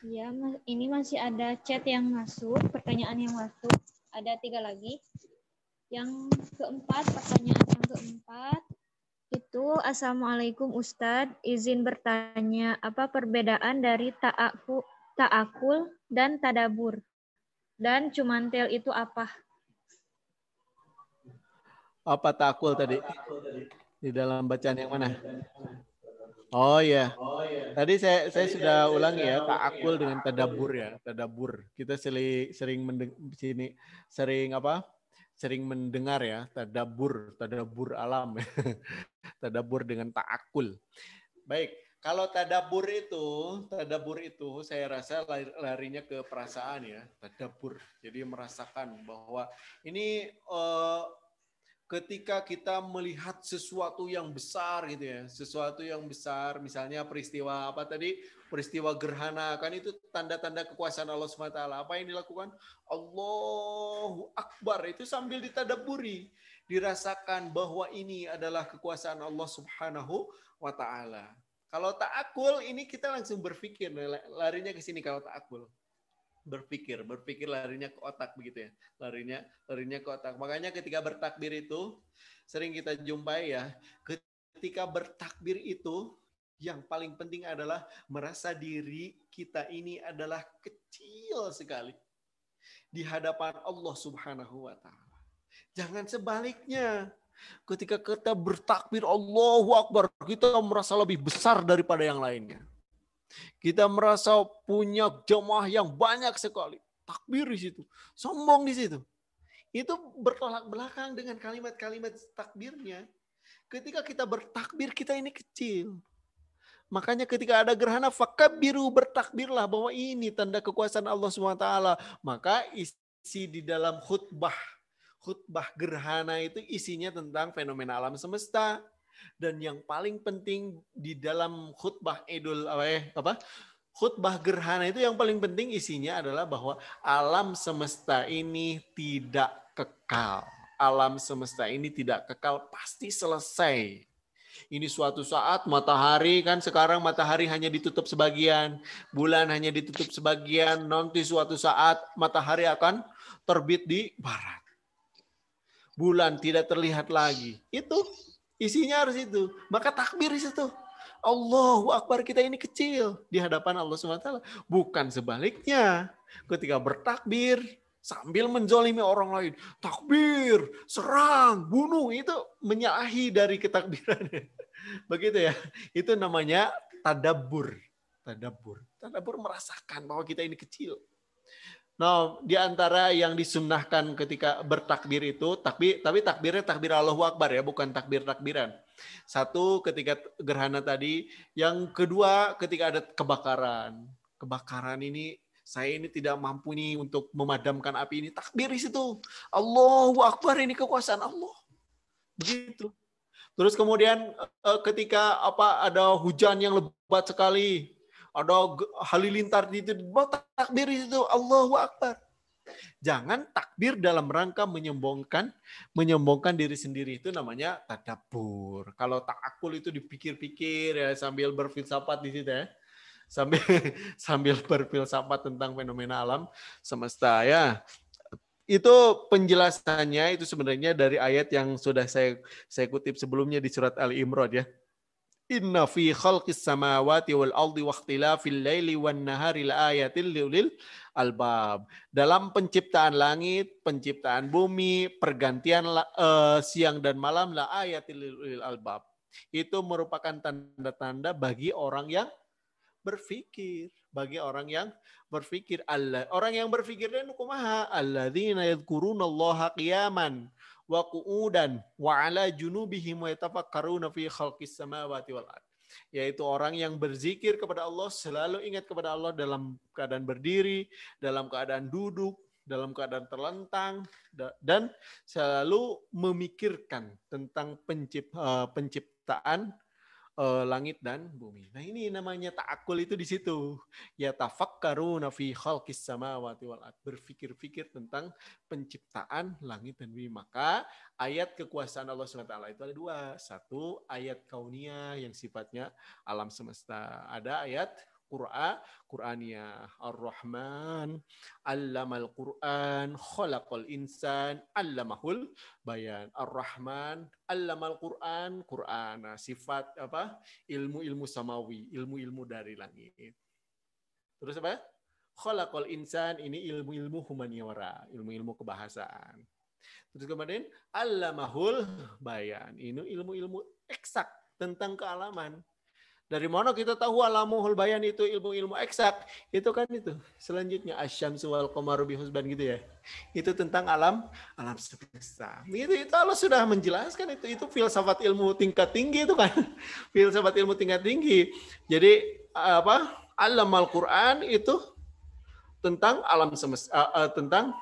Ya, ini masih ada chat yang masuk, pertanyaan yang masuk. Ada 3 lagi. Yang keempat, pertanyaan yang keempat itu, Assalamualaikum Ustadz, izin bertanya, apa perbedaan dari ta'akul dan tadabur? Dan cumantel itu apa? Apa ta'akul tadi? Di dalam bacaan yang mana? Oh iya. Tadi saya sudah ulangi ya, ta'akul dengan tadabur ya, tadabur. Kita sering mendengar ya, tadabur alam. Tadabur dengan ta'akul. Baik, kalau tadabur itu saya rasa larinya ke perasaan ya, tadabur. Jadi merasakan bahwa ini ketika kita melihat sesuatu yang besar gitu ya, sesuatu yang besar, misalnya peristiwa apa tadi, peristiwa gerhana, kan itu tanda-tanda kekuasaan Allah SWT. Apa yang dilakukan? Allahu Akbar, itu sambil ditadaburi, dirasakan bahwa ini adalah kekuasaan Allah Subhanahu wa Ta'ala. Kalau ta'akul ini kita langsung berpikir, larinya ke sini kalau ta'akul. Berpikir larinya ke otak begitu ya, larinya ke otak. Makanya ketika bertakbir itu sering kita jumpai ya, ketika bertakbir itu yang paling penting adalah merasa diri kita ini adalah kecil sekali di hadapan Allah Subhanahu wa Ta'ala. Jangan sebaliknya. Ketika kita bertakbir Allahu Akbar, kita merasa lebih besar daripada yang lainnya. Kita merasa punya jemaah yang banyak sekali. Takbir di situ. Sombong di situ. Itu bertolak belakang dengan kalimat-kalimat takbirnya. Ketika kita bertakbir, kita ini kecil. Makanya ketika ada gerhana, fakabbiru, bertakbirlah bahwa ini tanda kekuasaan Allah SWT. Maka isi di dalam khutbah gerhana itu isinya tentang fenomena alam semesta. Dan yang paling penting di dalam khutbah khutbah gerhana itu yang paling penting isinya adalah bahwa alam semesta ini tidak kekal. Alam semesta ini tidak kekal, pasti selesai. Ini suatu saat matahari, kan sekarang matahari hanya ditutup sebagian, bulan hanya ditutup sebagian, nanti suatu saat matahari akan terbit di barat. Bulan tidak terlihat lagi. Itu isinya harus itu. Maka takbir di situ. Allahu Akbar, kita ini kecil di hadapan Allah SWT. Bukan sebaliknya. Ketika bertakbir, sambil menzolimi orang lain. Takbir, serang, bunuh. Itu menyalahi dari ketakbirannya. Begitu ya. Itu namanya tadabbur. Tadabbur merasakan bahwa kita ini kecil. Nah, di antara yang disunnahkan ketika bertakbir itu, tapi takbirnya takbir Allahu Akbar ya, bukan takbir-takbiran. Satu ketika gerhana tadi, yang kedua ketika ada kebakaran. Kebakaran ini saya ini tidak mampu nih untuk memadamkan api ini. Takbir di situ. Allahu Akbar, ini kekuasaan Allah. Begitu. Terus kemudian ketika ada hujan yang lebat sekali, ada halilintar di situ, takbir di situ, Allahu Akbar. Jangan takbir dalam rangka menyombongkan diri sendiri, itu namanya tadabbur. Kalau ta'akul itu dipikir-pikir ya, sambil berfilsafat di situ ya. Sambil berfilsafat tentang fenomena alam semesta ya. Itu penjelasannya itu sebenarnya dari ayat yang sudah saya kutip sebelumnya di surat Ali Imran ya. Inna fi khalqis samawati wal ardi wa ikhtilafil laili wan nahari laayatil liulil albab. Dalam penciptaan langit, penciptaan bumi, pergantian siang dan malam laayatil liulil albab. Itu merupakan tanda-tanda bagi orang yang berpikir, orang yang berpikir dan kumaha alladzina yadhkurunallaha qiyaman wa qu'udan wa 'ala junubihim wa yatafakkaruna fi khalqis samawati wal ard. Yaitu orang yang berzikir kepada Allah, selalu ingat kepada Allah dalam keadaan berdiri, dalam keadaan duduk, dalam keadaan terlentang, dan selalu memikirkan tentang penciptaan langit dan bumi. Nah, ini namanya ta'akul itu di situ. Ya tafakkaruna fi khalqis samawati wal ard. Berpikir-pikir tentang penciptaan langit dan bumi. Maka ayat kekuasaan Allah SWT itu ada dua. Satu, ayat kauniyah yang sifatnya alam semesta. Ada ayat Qur'aniyah. Ar-Rahman, Allamal Qur'an, Khalaqal Insan, Allamahul Bayan. Ar-Rahman, Allamal Qur'an, Qur'an. Sifat ilmu-ilmu samawi, ilmu-ilmu dari langit. Terus apa? Khalaqal Insan, ini ilmu-ilmu humaniora, ilmu-ilmu kebahasaan. Terus kemudian Allamahul Bayan, ini ilmu-ilmu eksak tentang kealaman. Dari mana kita tahu alamul bayan itu ilmu-ilmu eksak? Itu kan itu. Selanjutnya asyamsu wal qamaru bihusban gitu ya. Itu tentang alam semesta. Itu Allah sudah menjelaskan itu filsafat ilmu tingkat tinggi itu kan. Filsafat ilmu tingkat tinggi. Jadi Allamal Quran itu tentang alam semesta, tentang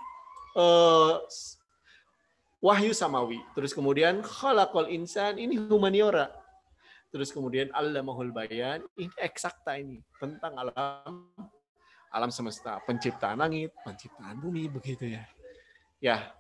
wahyu samawi. Terus kemudian khalaqal insan, ini humaniora. Terus kemudian Allamahul Bayan, ini eksakta ini tentang alam semesta, penciptaan langit, penciptaan bumi, begitu ya. Ya.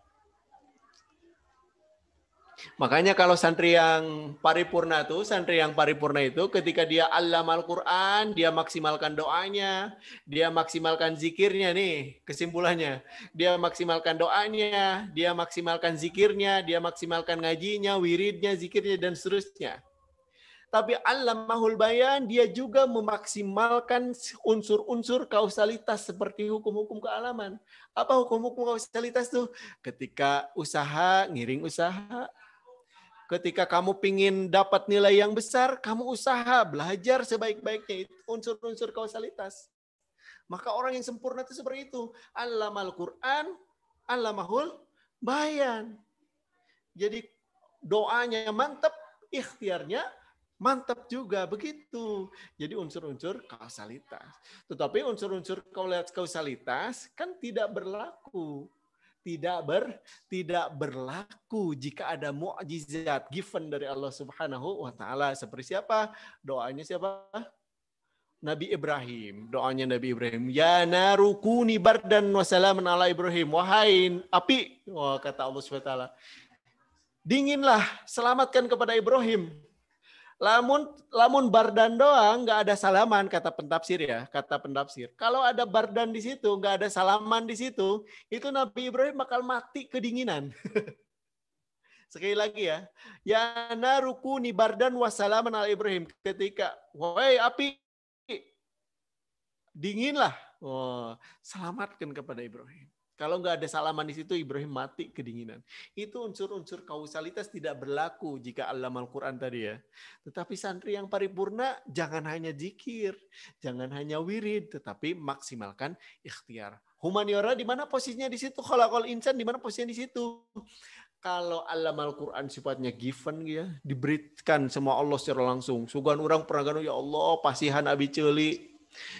Makanya kalau santri yang paripurna itu ketika dia allamal Quran, dia maksimalkan doanya, dia maksimalkan zikirnya nih, kesimpulannya. Dia maksimalkan doanya, dia maksimalkan zikirnya, dia maksimalkan ngajinya, wiridnya, zikirnya dan seterusnya. Tapi Allamahul Bayan, dia juga memaksimalkan unsur-unsur kausalitas seperti hukum-hukum kealaman. Apa hukum-hukum kausalitas tuh? Ketika usaha, ngiring usaha. Ketika kamu pingin dapat nilai yang besar, kamu usaha, belajar sebaik-baiknya. Itu unsur-unsur kausalitas. Maka orang yang sempurna itu seperti itu. Allamal Quran, Allamahul Bayan. Jadi doanya mantap, ikhtiarnya mantap juga, begitu. Jadi unsur-unsur kausalitas. Tetapi unsur-unsur kausalitas kan tidak berlaku. Tidak berlaku jika ada mukjizat given dari Allah Subhanahu wa taala. Seperti siapa? Doanya siapa? Nabi Ibrahim. Doanya Nabi Ibrahim. Ya narukuni bardan wa salaman ala Ibrahim. Wahai api, kata Allah Subhanahu wa taala, dinginlah, selamatkan kepada Ibrahim. Lamun bardan doang, nggak ada salaman, kata pentafsir ya, Kalau ada bardan di situ, nggak ada salaman di situ, itu Nabi Ibrahim bakal mati kedinginan. Sekali lagi ya. Ya narukuni bardan wassalaman ala Ibrahim. Ketika, wahai api, dinginlah. Oh, selamatkan kepada Ibrahim. Kalau nggak ada salaman di situ, Ibrahim mati kedinginan. Itu unsur-unsur kausalitas tidak berlaku jika alam Al-Quran tadi ya. Tetapi santri yang paripurna, jangan hanya zikir, jangan hanya wirid, tetapi maksimalkan ikhtiar. Humaniora di mana posisinya di situ? Khalaqal insan di mana posisinya di situ? Kalau alam Al-Quran sifatnya given ya, diberikan sama Allah secara langsung. Sugan orang pernah gano, ya Allah, pasihan abi celi.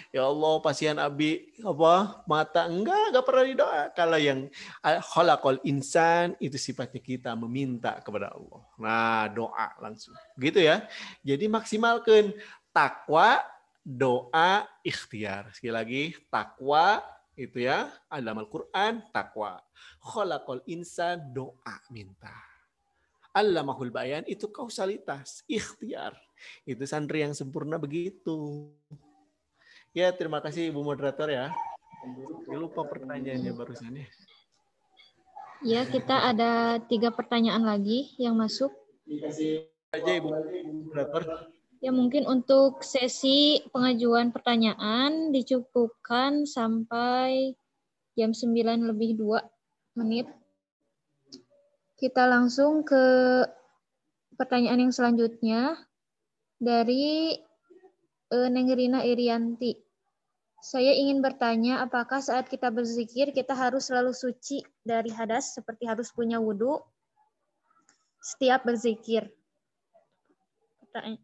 Ya Allah, pasihan abi apa mata enggak pernah didoa. Kalau yang khalaqal insan itu sifatnya kita meminta kepada Allah. Nah, doa langsung. Gitu ya. Jadi maksimalkan takwa, doa, ikhtiar. Sekali lagi, takwa itu ya, alam Al-Quran, takwa. Khalaqal insan, doa, minta. Allamahul bayan itu kausalitas, ikhtiar. Itu santri yang sempurna begitu. Ya, terima kasih Ibu Moderator ya. Lupa pertanyaannya barusan ya. Ya, kita ada 3 pertanyaan lagi yang masuk. Terima kasih aja Ibu Moderator. Ya, mungkin untuk sesi pengajuan pertanyaan dicukupkan sampai jam 9:02. Kita langsung ke pertanyaan yang selanjutnya dari Neng Rina Irianti. Saya ingin bertanya, apakah saat kita berzikir kita harus selalu suci dari hadas seperti harus punya wudhu setiap berzikir?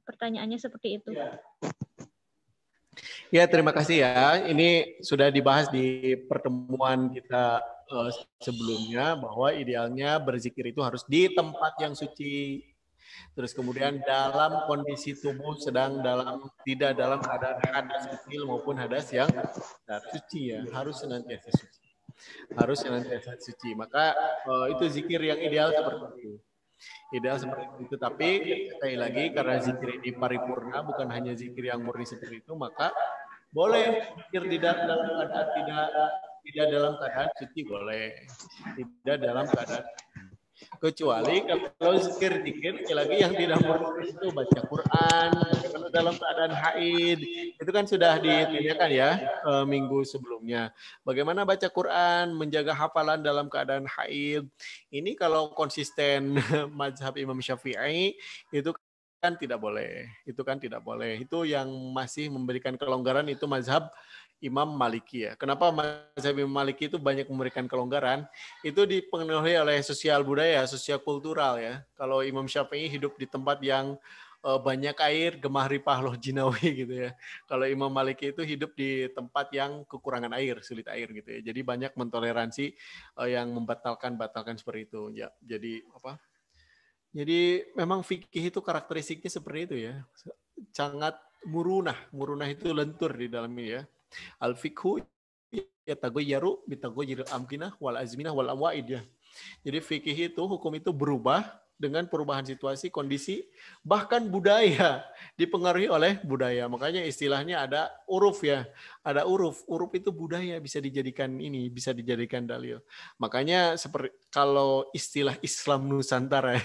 Pertanyaannya seperti itu. Ya, terima kasih ya. Ini sudah dibahas di pertemuan kita sebelumnya bahwa idealnya berzikir itu harus di tempat yang suci. Terus kemudian dalam kondisi tubuh sedang tidak dalam keadaan hadas kecil maupun hadas yang suci ya, harus senantiasa suci. Harus senantiasa suci. Maka itu zikir yang ideal seperti itu. Ideal seperti itu. Tapi sekali lagi karena zikir ini paripurna, bukan hanya zikir yang murni seperti itu, maka boleh zikir tidak dalam keadaan tidak dalam keadaan suci boleh. Tidak dalam keadaan kecuali kalau zikir lagi yang tidak murni itu baca Quran kalau dalam keadaan haid itu kan sudah ditanyakan ya minggu sebelumnya bagaimana baca Quran menjaga hafalan dalam keadaan haid ini kalau konsisten mazhab Imam Syafi'i itu kan tidak boleh itu yang masih memberikan kelonggaran itu mazhab Imam Maliki ya. Kenapa mazhab Imam Maliki itu banyak memberikan kelonggaran? Itu dipengaruhi oleh sosial budaya, sosial kultural ya. Kalau Imam Syafi'i hidup di tempat yang banyak air, gemah ripah loh jinawi gitu ya. Kalau Imam Maliki itu hidup di tempat yang kekurangan air, sulit air gitu ya. Jadi banyak mentoleransi yang membatalkan seperti itu. Ya, jadi apa? Jadi memang fikih itu karakteristiknya seperti itu ya. Sangat murunah itu lentur di dalamnya ya. Al-fiqhu yataghayyaru bitaghayyuril amkinah wal azminah wal amwaid ya. Jadi fikih itu hukum itu berubah dengan perubahan situasi, kondisi, bahkan budaya dipengaruhi oleh budaya. Makanya istilahnya ada uruf ya. Ada uruf. Uruf itu budaya bisa dijadikan bisa dijadikan dalil. Makanya seperti kalau istilah Islam Nusantara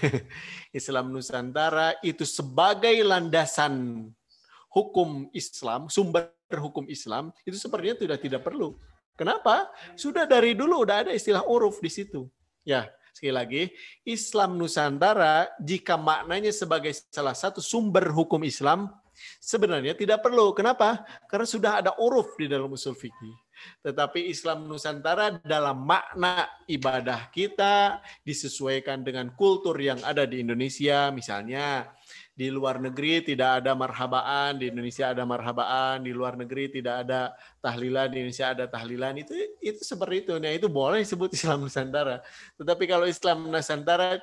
Islam Nusantara itu sebagai landasan hukum Islam, sumber hukum Islam itu sepertinya sudah tidak perlu. Kenapa? Sudah dari dulu udah ada istilah uruf di situ. Ya, sekali lagi, Islam Nusantara jika maknanya sebagai salah satu sumber hukum Islam sebenarnya tidak perlu. Kenapa? Karena sudah ada uruf di dalam usul fikih. Tetapi Islam Nusantara dalam makna ibadah kita disesuaikan dengan kultur yang ada di Indonesia, misalnya di luar negeri tidak ada marhabaan, di Indonesia ada marhabaan, di luar negeri tidak ada tahlilan, di Indonesia ada tahlilan, itu seperti itu. Nah, itu boleh disebut Islam Nusantara. Tetapi kalau Islam Nusantara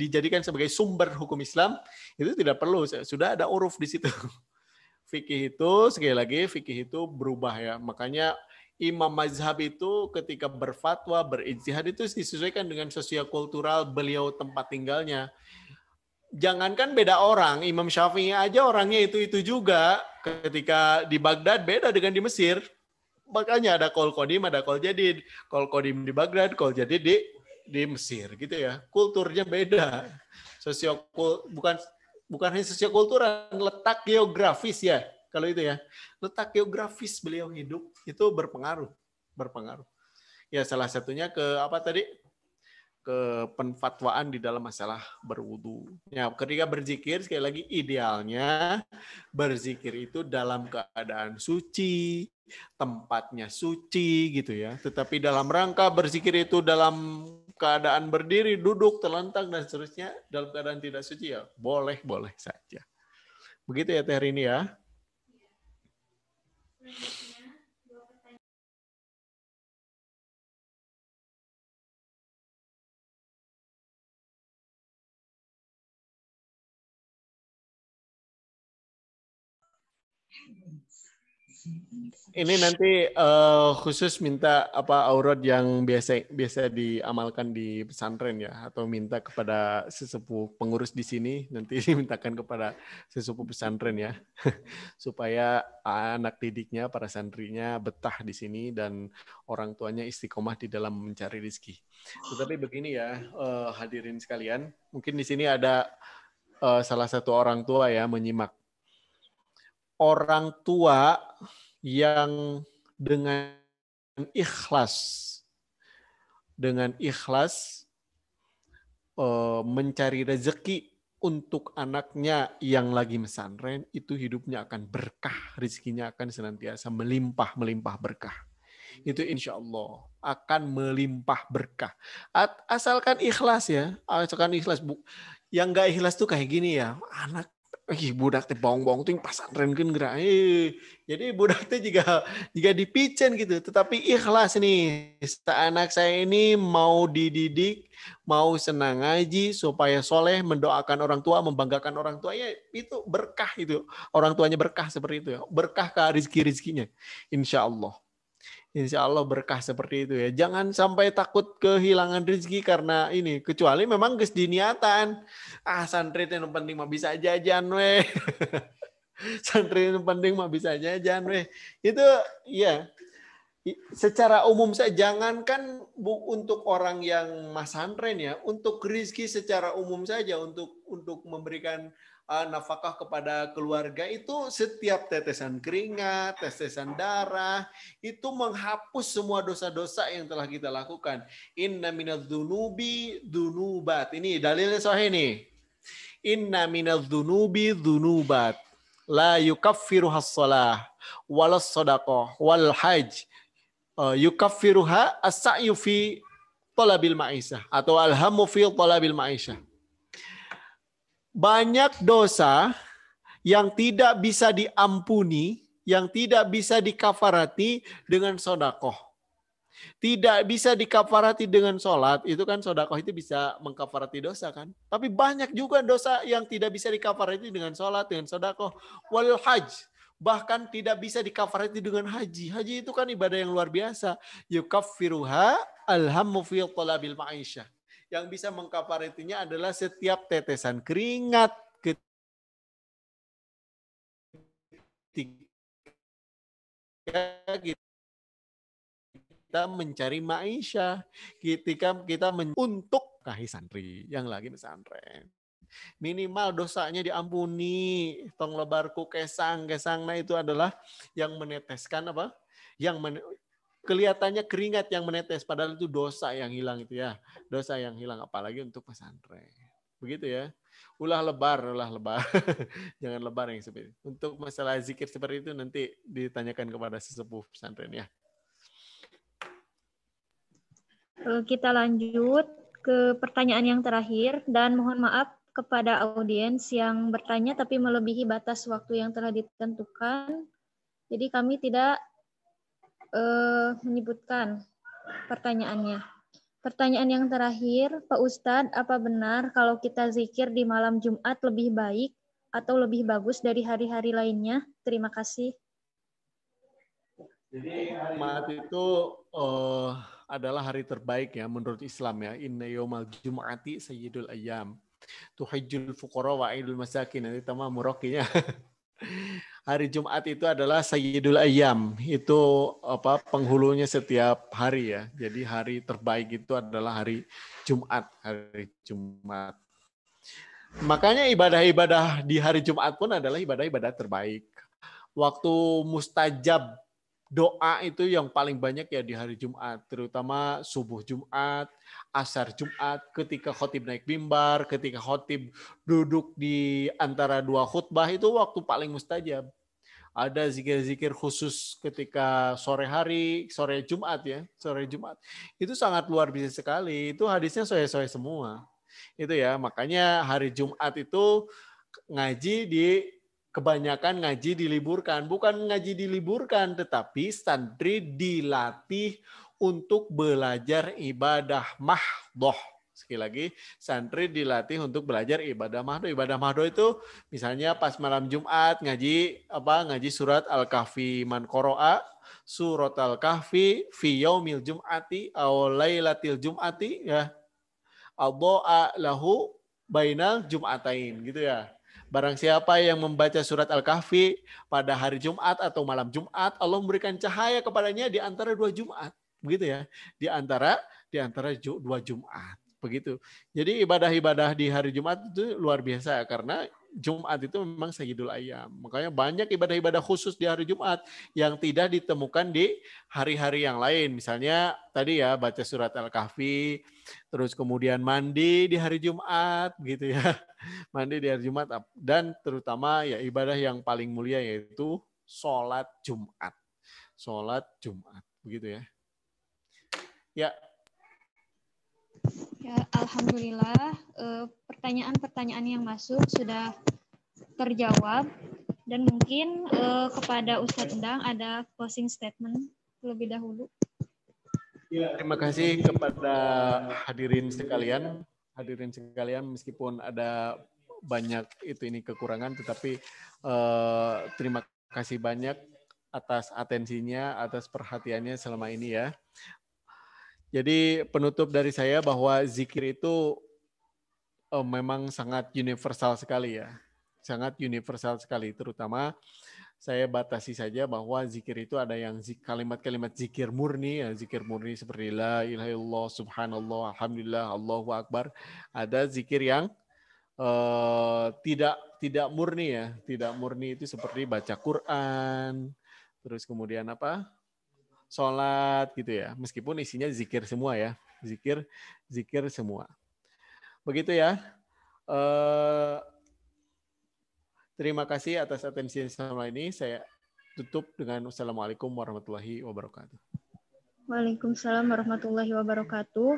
dijadikan sebagai sumber hukum Islam, itu tidak perlu, sudah ada uruf di situ. Fikih itu, sekali lagi, fikih itu berubah ya. Makanya Imam Mazhab itu ketika berfatwa, berijtihad itu disesuaikan dengan sosial kultural beliau tempat tinggalnya. Jangankan beda orang, Imam Syafi'i aja orangnya itu juga. Ketika di Baghdad beda dengan di Mesir. Makanya ada qaul qadim, ada qaul jadid. Qaul qadim di Baghdad, qaul jadid di di Mesir gitu ya. Kulturnya beda. Bukan hanya sosiokultural, letak geografis ya. Kalau itu ya. Letak geografis beliau hidup itu berpengaruh. Ya salah satunya ke apa tadi? Ke penfatwaan di dalam masalah berwudu. Ya, ketika berzikir sekali lagi idealnya berzikir itu dalam keadaan suci, tempatnya suci gitu ya. Tetapi dalam rangka berzikir itu dalam keadaan berdiri, duduk, terlentang dan seterusnya dalam keadaan tidak suci ya boleh saja. Begitu ya Teh Rini ya. Ini nanti khusus minta apa aurat yang biasa diamalkan di pesantren ya, atau minta kepada sesepuh pengurus di sini nanti dimintakan kepada sesepuh pesantren ya, supaya anak didiknya para santrinya betah di sini dan orang tuanya istiqomah di dalam mencari rezeki. Tetapi begini ya hadirin sekalian, mungkin di sini ada salah satu orang tua ya menyimak. Orang tua yang dengan ikhlas mencari rezeki untuk anaknya yang lagi pesantren, itu hidupnya akan berkah, rezekinya akan senantiasa melimpah berkah. Itu insya Allah akan melimpah berkah. Asalkan ikhlas ya, asalkan ikhlas. Yang nggak ikhlas tuh kayak gini ya, anak budak teh bong-bong tuh pasantren kan gerak. Jadi budak teh juga dipicen gitu. Tetapi ikhlas nih, anak saya ini mau dididik, mau senang ngaji supaya soleh, mendoakan orang tua, membanggakan orang tua, ya itu berkah itu. Orang tuanya berkah seperti itu ya. Berkah ke rizki-rizkinya. Insya Allah. Insya Allah berkah seperti itu ya. Jangan sampai takut kehilangan rezeki karena ini. Kecuali memang geus diniatan. Santri itu yang penting mah bisa jajan weh. Santri yang penting mah bisa jajan weh. Itu ya. Secara umum saya jangankan untuk orang yang masantren ya, untuk rezeki secara umum saja, untuk memberikan nafkah kepada keluarga itu setiap tetesan keringat, tetesan darah itu menghapus semua dosa-dosa yang telah kita lakukan. Inna minadz-dzunubi dzunubat. Ini dalilnya sahih nih. Inna minadz-dzunubi dzunubat. La yukaffiruhas shalah walas shadaqah wal hajj. Yukaffiruha as-sa'yu fi talabil ma'isyah atau alhamu fi talabil ma'isyah. Banyak dosa yang tidak bisa diampuni, yang tidak bisa dikafarati dengan sodakoh. Tidak bisa dikafarati dengan sholat, itu kan sodakoh itu bisa mengkafarati dosa kan. Tapi banyak juga dosa yang tidak bisa dikafarati dengan sholat, dengan sodakoh. Wal hajj. Bahkan tidak bisa dikafarati dengan haji. Haji itu kan ibadah yang luar biasa. Yukaffiruha alhammu fi talabil ma'isyah. Yang bisa mengkafaratinya adalah setiap tetesan keringat ketika kita mencari ma'isyah. Ketika kita untuk kahi santri yang lagi pesantren. Minimal dosanya diampuni. Tong lebarku kesang nah itu adalah yang meneteskan apa? Kelihatannya keringat yang menetes, padahal itu dosa yang hilang itu ya. Dosa yang hilang, apalagi untuk pesantren. Begitu ya. Ulah lebar. Jangan lebar yang seperti itu. Untuk masalah zikir seperti itu nanti ditanyakan kepada sesepuh pesantren ya. Kita lanjut ke pertanyaan yang terakhir dan mohon maaf kepada audiens yang bertanya tapi melebihi batas waktu yang telah ditentukan. Jadi kami tidak menyebutkan pertanyaannya. Pertanyaan yang terakhir, Pak Ustadz, apa benar kalau kita zikir di malam Jumat lebih baik atau lebih bagus dari hari-hari lainnya? Terima kasih. Jadi hari Jumat itu adalah hari terbaik ya menurut Islam ya. Inna yaumal jum'ati sayyidul ayyam. Tuhajjul fuqara wa aidul masakin. Nanti tambah murokinya. Hari Jumat itu adalah Sayyidul Ayyam. Itu apa penghulunya setiap hari ya. Jadi hari terbaik itu adalah hari Jumat, hari Jumat. Makanya ibadah-ibadah di hari Jumat pun adalah ibadah-ibadah terbaik. Waktu mustajab doa itu yang paling banyak ya di hari Jumat, terutama subuh Jumat, asar Jumat, ketika khotib naik mimbar, ketika khotib duduk di antara dua khutbah, itu waktu paling mustajab. Ada zikir-zikir khusus ketika sore hari, sore Jumat ya, sore Jumat. Itu sangat luar biasa sekali. Itu hadisnya sohe-sohe semua. Itu ya, makanya hari Jumat itu ngaji kebanyakan ngaji diliburkan. Bukan ngaji diliburkan, tetapi santri dilatih untuk belajar ibadah mahdoh. Sekali lagi, santri dilatih untuk belajar ibadah mahdoh. Ibadah mahdoh itu misalnya pas malam Jumat ngaji surat Al-Kahfi, man qara'a surat Al-Kahfi fi yaumil jum'ati aw lailatil jum'ati ya. Adha'a lahu bainal jum'atain gitu ya. Barang siapa yang membaca surat Al-Kahfi pada hari Jumat atau malam Jumat, Allah memberikan cahaya kepadanya di antara dua Jumat. Begitu ya. Di antara dua Jumat. Begitu. Jadi ibadah-ibadah di hari Jumat itu luar biasa karena Jumat itu memang Sayyidul Ayyam. Makanya banyak ibadah-ibadah khusus di hari Jumat yang tidak ditemukan di hari-hari yang lain. Misalnya tadi ya baca surat Al-Kahfi, terus kemudian mandi di hari Jumat gitu ya. Mandi di hari Jumat dan terutama ya ibadah yang paling mulia yaitu sholat Jumat. Sholat Jumat. Begitu ya. Ya. Ya, alhamdulillah pertanyaan-pertanyaan yang masuk sudah terjawab dan mungkin kepada Ustadz Endang ada closing statement terlebih dahulu. Ya, terima kasih kepada hadirin sekalian. Hadirin sekalian, meskipun ada banyak ini kekurangan, tetapi terima kasih banyak atas atensinya, atas perhatiannya selama ini ya. Jadi penutup dari saya bahwa zikir itu memang sangat universal sekali ya. Sangat universal sekali, terutama saya batasi saja bahwa zikir itu ada yang kalimat-kalimat zikir murni, ya, zikir murni seperti la ilaha illallah, subhanallah, alhamdulillah, Allahu akbar. Ada zikir yang tidak murni ya, tidak murni itu seperti baca Quran, terus kemudian apa? Sholat gitu ya. Meskipun isinya zikir semua ya, zikir semua. Begitu ya. Terima kasih atas atensi selama ini. Saya tutup dengan wassalamualaikum warahmatullahi wabarakatuh. Waalaikumsalam warahmatullahi wabarakatuh.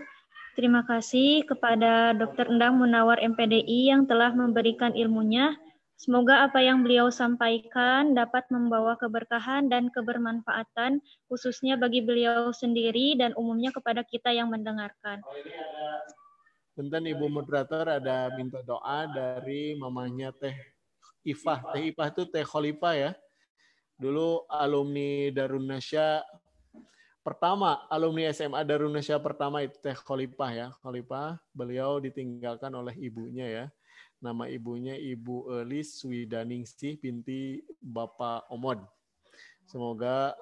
Terima kasih kepada Dr. Endang Munawar MPDI yang telah memberikan ilmunya. Semoga apa yang beliau sampaikan dapat membawa keberkahan dan kebermanfaatan, khususnya bagi beliau sendiri dan umumnya kepada kita yang mendengarkan. Bentar Ibu Moderator, ada minta doa dari mamanya Teh Ifah. Teh Ifah itu Teh Khalifah ya. Dulu alumni Darun Nasya pertama, alumni SMA Darun Nasya pertama itu Teh Khalifah ya. Khalifah, beliau ditinggalkan oleh ibunya ya. Nama ibunya Ibu Elis Widaningsih binti Bapak Omod. Semoga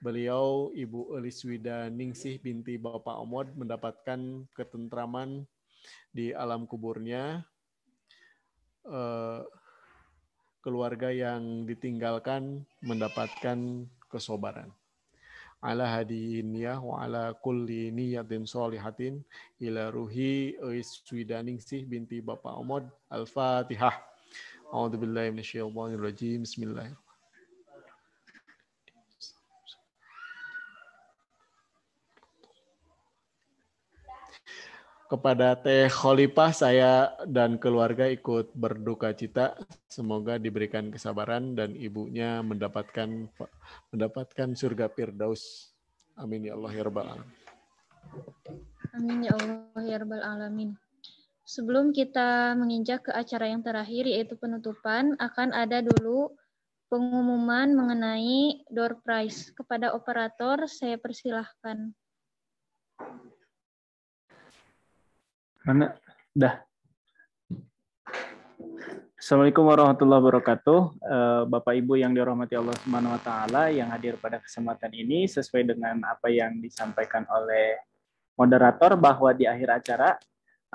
beliau Ibu Elis Widaningsih binti Bapak Omod mendapatkan ketentraman di alam kuburnya. Keluarga yang ditinggalkan mendapatkan kesobaran. Ala hadihin ya wa ala kulli niyatin sholihatin ila ruhi Elis Widaningsih binti Bapak Omod. Al-Fatihah. A'udzubillahi minasyaitonir rajim. Bismillahirrahmanirrahim. Kepada Teh Khalifah saya dan keluarga ikut berduka cita. Semoga diberikan kesabaran dan ibunya mendapatkan surga Firdaus. Amin ya Allah ya rabbal alamin. Amin ya Allah ya rabbal alamin. Sebelum kita menginjak ke acara yang terakhir yaitu penutupan, akan ada dulu pengumuman mengenai door prize. Kepada operator saya persilahkan. Mana? Dah. Assalamualaikum warahmatullahi wabarakatuh. Bapak Ibu yang dirahmati Allah Subhanahu wa taala yang hadir pada kesempatan ini sesuai dengan apa yang disampaikan oleh moderator bahwa di akhir acara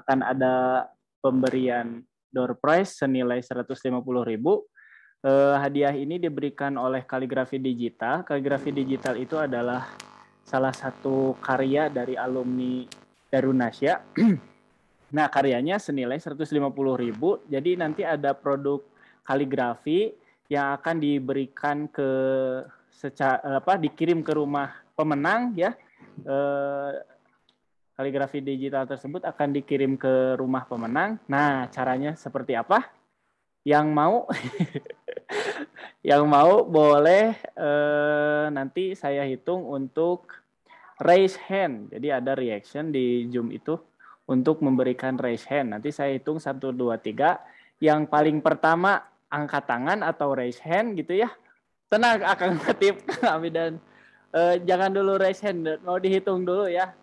akan ada pemberian door prize senilai 150.000. Hadiah ini diberikan oleh Kaligrafi Digital. Kaligrafi Digital itu adalah salah satu karya dari alumni Darunasya. Nah, karyanya senilai 150.000. Jadi nanti ada produk kaligrafi yang akan diberikan dikirim ke rumah pemenang ya. Kaligrafi digital tersebut akan dikirim ke rumah pemenang. Nah, caranya seperti apa? Yang mau yang mau boleh nanti saya hitung untuk raise hand. Jadi ada reaction di Zoom itu untuk memberikan raise hand. Nanti saya hitung 1, 2, 3. Yang paling pertama angkat tangan atau raise hand gitu ya. Tenang, akan ngetip kami dan jangan dulu raise hand. Mau dihitung dulu ya.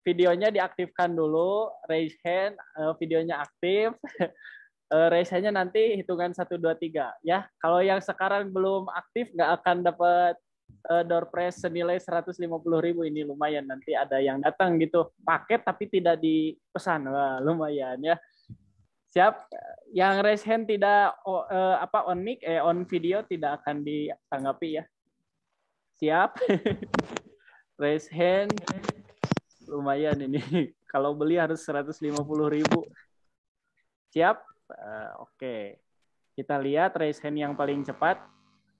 Videonya diaktifkan dulu, raise hand, videonya aktif. Raise hand-nya nanti hitungan 1, 2, 3 ya. Kalau yang sekarang belum aktif nggak akan dapat door prize senilai 150.000. Ini lumayan, nanti ada yang datang gitu paket tapi tidak dipesan. Wah, lumayan ya. Siap. Yang raise hand tidak on mic on video tidak akan ditanggapi ya. Siap. Raise hand lumayan ini. Kalau beli harus 150.000. Siap. Oke. Kita lihat raise hand yang paling cepat.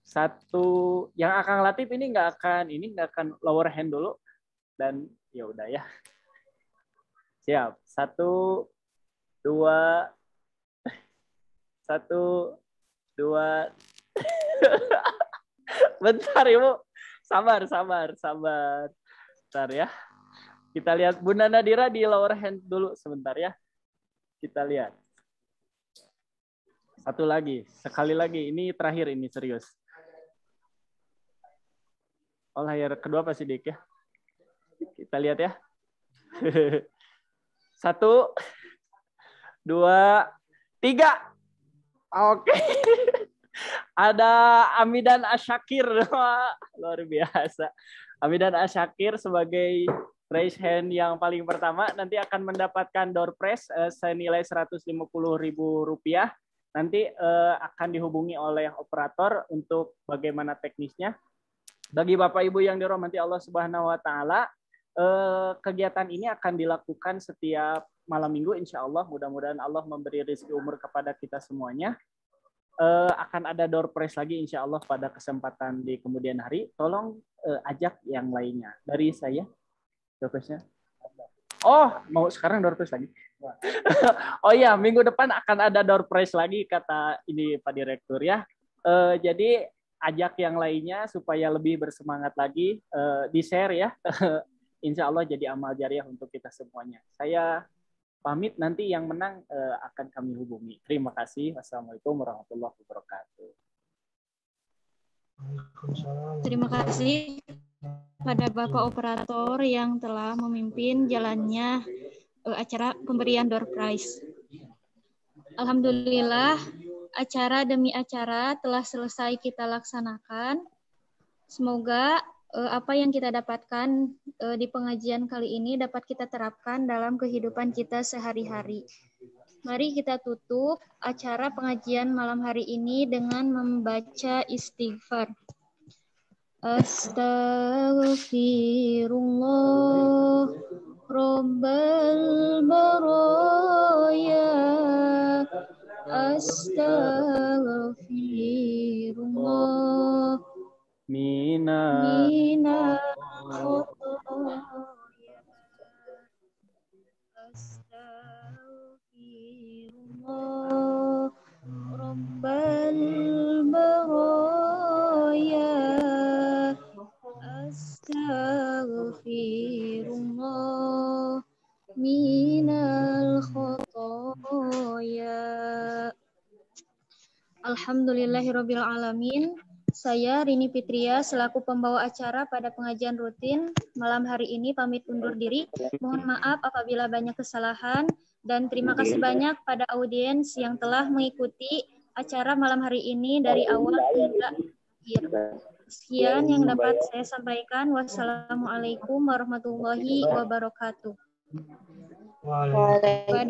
Satu yang akan Latif ini nggak akan lower hand dulu dan ya udah ya. Siap. 1, 2, 1, 2. Bentar Ibu. Sabar. Bentar ya. Kita lihat Bunda Nadira di lower hand dulu sebentar ya. Kita lihat. Satu lagi, sekali lagi. Ini terakhir, ini serius. Oh, layar kedua apa sih, Dik ya? Kita lihat ya. 1, 2, 3. Oke. Ada Amidan Asyakir. Luar biasa. Amidan Asyakir sebagai raise hand yang paling pertama nanti akan mendapatkan door prize senilai Rp150.000. Nanti akan dihubungi oleh operator untuk bagaimana teknisnya. Bagi Bapak Ibu yang dirahmati Allah Subhanahu wa taala, kegiatan ini akan dilakukan setiap malam Minggu insya Allah. Mudah-mudahan Allah memberi rezeki umur kepada kita semuanya. Akan ada door prize lagi insya Allah pada kesempatan di kemudian hari. Tolong ajak yang lainnya. Dari saya, door prize-nya. Oh, mau sekarang door prize lagi? Oh iya, minggu depan akan ada door prize lagi, kata ini Pak Direktur ya. Jadi ajak yang lainnya supaya lebih bersemangat lagi, di-share ya. Insya Allah jadi amal jariah untuk kita semuanya. Saya pamit, nanti yang menang akan kami hubungi. Terima kasih. Wassalamualaikum warahmatullahi wabarakatuh. Terima kasih pada Bapak Operator yang telah memimpin jalannya acara pemberian door prize. Alhamdulillah, acara demi acara telah selesai kita laksanakan. Semoga apa yang kita dapatkan di pengajian kali ini dapat kita terapkan dalam kehidupan kita sehari-hari. Mari kita tutup acara pengajian malam hari ini dengan membaca istighfar. Astaghfirullah Rabbal baraya. Astaghfirullah Mina khotoya. Astaghfirullah Rabbal baraya. Astaghfirullah minal khotoya. Alhamdulillahirabbil alamin. Saya Rini Fitria selaku pembawa acara pada pengajian rutin malam hari ini pamit undur diri. Mohon maaf apabila banyak kesalahan. Dan terima kasih banyak pada audiens yang telah mengikuti acara malam hari ini dari awal hingga akhir. Sekian yang dapat saya sampaikan. Wassalamualaikum warahmatullahi wabarakatuh. Waalaikumsalam.